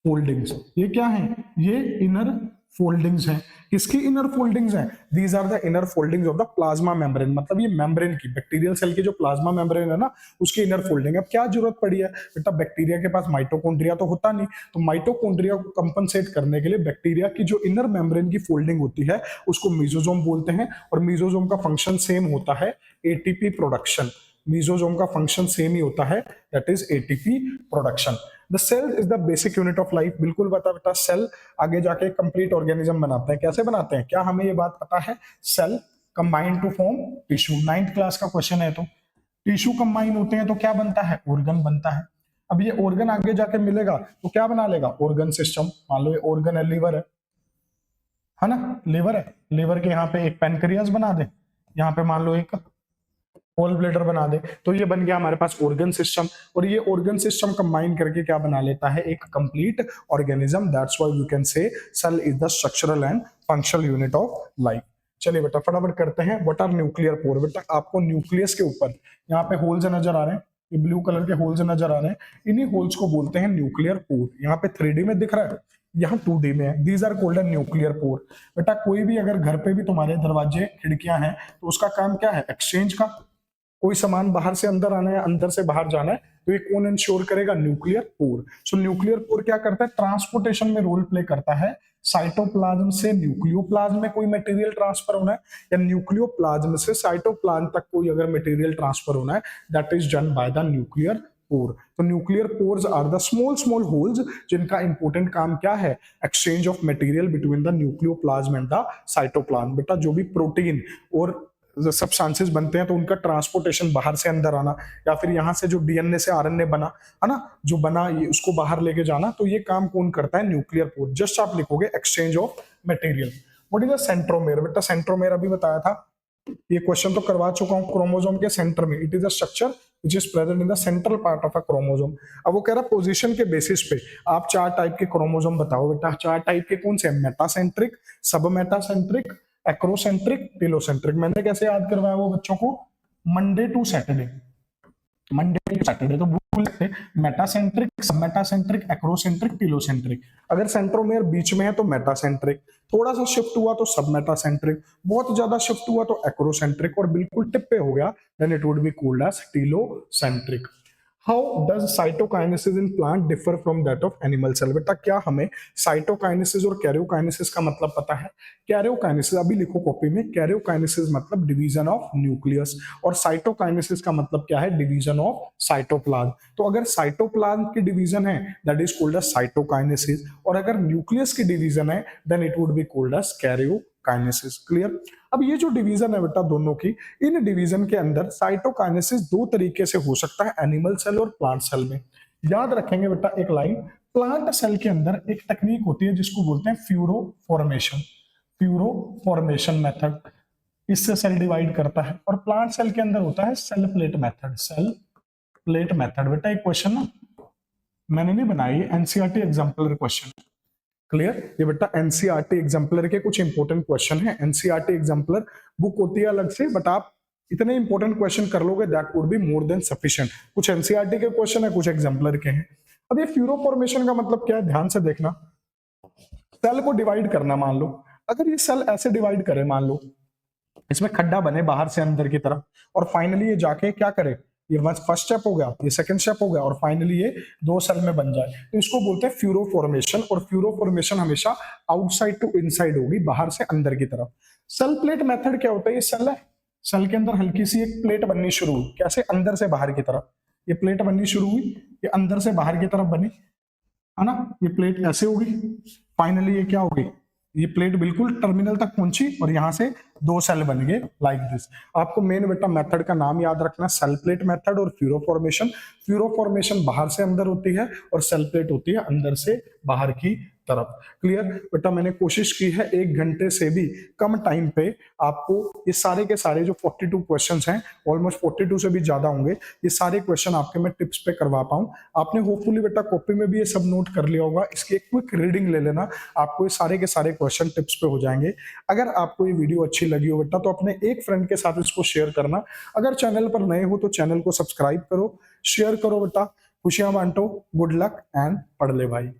S1: foldings. ये क्या है, ये इनर फोल्डिंग्स हैं। किसकी इनर फोल्डिंग्स हैं, these are the inner foldings of the plasma membrane. मतलब ये membrane की, बैक्टीरियल सेल की जो प्लाज्मा मेम्ब्रेन है ना, उसकी इनर फोल्डिंग। अब क्या जरूरत पड़ी है बेटा, बैक्टीरिया के पास माइटोकॉन्ड्रिया तो होता नहीं, तो माइटोकॉन्ड्रिया को कंपनसेट करने के लिए बैक्टीरिया की जो इनर मेम्ब्रेन की फोल्डिंग होती है उसको मेसोसोम बोलते हैं। और मेसोसोम का फंक्शन सेम होता है, एटीपी प्रोडक्शन। मेसोसोम का फंक्शन सेम ही होता है, that is ATP production. The cell is the basic unit of life. बिल्कुल बता बेटा, सेल आगे जाके कंप्लीट ऑर्गेनिज्म बनाते हैं। कैसे बनाते हैं, क्या हमें ये बात पता है, cell combine to form tissue. 9th class का क्वेश्चन है। तो टिश्यू कंबाइन होते हैं तो क्या बनता है, ऑर्गन बनता है। अब ये ऑर्गन आगे जाके मिलेगा तो क्या बना लेगा, ऑर्गन सिस्टम। मान लो ये ऑर्गन है, लीवर है ना, लीवर है, लीवर के यहाँ पे एक पेनक्रियास बना दे, यहाँ पे मान लो एक होल ब्लेडर बना दे, तो ये बन गया हमारे पास ऑर्गन सिस्टम। और ये ऑर्गन सिस्टम कंबाइन करके क्या बना लेता है, एक complete organism. That's why you can say cell is the structural and functional unit of life. चलिए बेटा फटाफट करते हैं। What are nuclear pore. बेटा आपको न्यूक्लियस के ऊपर यहाँ पे होल्स नजर आ रहे हैं, ये ब्लू कलर के होल्स नजर आ रहे हैं, इन्हीं होल्स को बोलते हैं न्यूक्लियर पोर। यहाँ पे 3D में दिख रहा है, यहाँ 2D में है। These are called nuclear pore. बेटा कोई भी अगर घर पे भी तुम्हारे दरवाजे खिड़कियां हैं तो उसका काम क्या है, एक्सचेंज का। कोई सामान बाहर से अंदर आना है, अंदर से बाहर जाना है, तो ये कौन इंश्योर करेगा, न्यूक्लियर पोर। सो न्यूक्लियर पोर क्या करता है, ट्रांसपोर्टेशन में रोल प्ले करता है। साइटोप्लाज्म से न्यूक्लियोप्लाज्म में कोई मटेरियल ट्रांसफर होना है, या न्यूक्लियोप्लाज्म से साइटोप्लाज्म तक कोई अगर मटेरियल ट्रांसफर होना है, that is done by the nuclear pore. तो nuclear pores are the small small holes जिनका इंपॉर्टेंट काम क्या है, exchange of material between the nucleoplasm and the cytoplasm. बेटा जो भी प्रोटीन और सब्सटेंसेस बनते हैं तो उनका ट्रांसपोर्टेशन बाहर से अंदर आना, या फिर यहाँ से जो डीएनए से आरएनए बना है ना, जो बना ये उसको बाहर लेके जाना, तो ये काम कौन करता है, न्यूक्लियर पोर। जस्ट आप लिखोगे exchange of material. What is a centromere. बेटा सेंट्रोमेयर अभी बताया था, ये क्वेश्चन तो करवा चुका हूँ। क्रोमोसोम के सेंटर में, it is a structure which is present in the central part of a chromosome. अब वो कह रहा पोजीशन के बेसिस पे आप 4 टाइप के क्रोमोसोम बताओ। बेटा 4 टाइप के कौन से, मेटासेंट्रिक, सब मेटासेंट्रिक, एक्रोसेंट्रिक, टेलोसेंट्रिक। मैंने कैसे याद करवाया वो बच्चों को, Monday to Saturday, Monday to Saturday. तो भूल सकते मेटासेंट्रिक, सब मेटासेंट्रिक, एक्रोसेंट्रिक, टेलोसेंट्रिक। अगर सेंट्रोमेयर बीच में है तो मेटासेंट्रिक, थोड़ा सा शिफ्ट हुआ तो सब मेटासेंट्रिक, बहुत ज्यादा शिफ्ट हुआ तो एक्रोसेंट्रिक, और बिल्कुल टिप पे हो गया then it would be called as telocentric. How does cytokinesis in plant differ from that of animal cell? बेटा क्या हमें साइटोकाइनेसिस और कैरियोकाइनेसिस का मतलब पता है? कैरियोकाइनेसिस अभी लिखो कॉपी में, कैरियोकाइनेसिस मतलब डिवीजन ऑफ न्यूक्लियस, और साइटोकाइनेसिस का मतलब क्या है? Division of cytoplasm. तो अगर साइटोप्लाज्म की डिवीजन है that is called as cytokinesis, और अगर न्यूक्लियस की डिवीजन है then it would be called as karyokinesis. Clear? अब ये जो डिवीजन है बेटा दोनों की, इन डिवीजन के अंदर साइटोकाइनेसिस दो तरीके से हो सकता है, एनिमल सेल और प्लांट सेल में। याद रखेंगे बेटा एक लाइन, प्लांट सेल के अंदर एक टेक्निक होती है जिसको बोलते हैं furrow formation, furrow formation method, इससे सेल डिवाइड करता है। और प्लांट सेल के अंदर होता है cell plate method, cell plate method. बेटा एक क्वेश्चन ना मैंने नहीं बनाई, एनसीईआरटी एग्जाम्पलर क्वेश्चन। क्लियर? ये बेटा एनसीईआरटी एग्जाम्पलर के कुछ इंपॉर्टेंट क्वेश्चन है। एनसीईआरटी एग्जाम्पलर बुक होती है अलग से, बट आप इतने इंपॉर्टेंट क्वेश्चन कर लोगे that would be more than sufficient. कुछ एनसीईआरटी के क्वेश्चन है, कुछ एग्जाम्पलर के हैं। अब ये फ्यूरो फॉर्मेशन का मतलब क्या है, ध्यान से देखना। सेल को डिवाइड करना, मान लो अगर ये सेल ऐसे डिवाइड करे, मान लो इसमें खड्डा बने बाहर से अंदर की तरफ, और फाइनली ये जाके क्या करे, ये फर्स्ट स्टेप हो गया, ये सेकंड स्टेप हो गया, और फाइनली ये दो सेल में बन जाए, तो इसको बोलते हैं फ्यूरो फॉर्मेशन। और फ्यूरो फॉर्मेशन हमेशा आउटसाइड टू इनसाइड होगी, बाहर से अंदर की तरफ। सेल प्लेट मेथड क्या होता है? ये सेल है, सेल के अंदर हल्की सी एक प्लेट बननी शुरू हुई, कैसे? अंदर से बाहर की तरफ ये प्लेट बननी शुरू हुई, ये अंदर से बाहर की तरफ बनी, है ना? ये प्लेट ऐसे होगी, फाइनली ये क्या होगी, ये प्लेट बिल्कुल टर्मिनल तक पहुंची, और यहां से दो सेल बन गए लाइक दिस। आपको मेन बेटा मेथड का नाम याद रखना, सेल प्लेट मेथड और फ्यूरो फॉर्मेशन। फ्यूरो फॉर्मेशन बाहर से अंदर होती है, और सेल प्लेट होती है अंदर से बाहर की तरफ। क्लियर? बेटा मैंने कोशिश की है 1 घंटे से भी कम टाइम पे आपको ये सारे के सारे जो 42 क्वेश्चंस हैं, ऑलमोस्ट 42 से भी ज्यादा होंगे, ये सारे क्वेश्चन आपके मैं टिप्स पे करवा पाऊं। आपने होपफुली बेटा कॉपी में भी ये सब नोट कर लिया होगा, इसकी एक क्विक रीडिंग ले लेना, आपको ये सारे के सारे क्वेश्चन टिप्स पे हो जाएंगे। अगर आपको ये वीडियो अच्छी लगी हो बेटा तो अपने एक फ्रेंड के साथ इसको शेयर करना। अगर चैनल पर नए हो तो चैनल को सब्सक्राइब करो, शेयर करो बेटा, खुशियां बांटो। गुड लक एंड पढ़ ले भाई।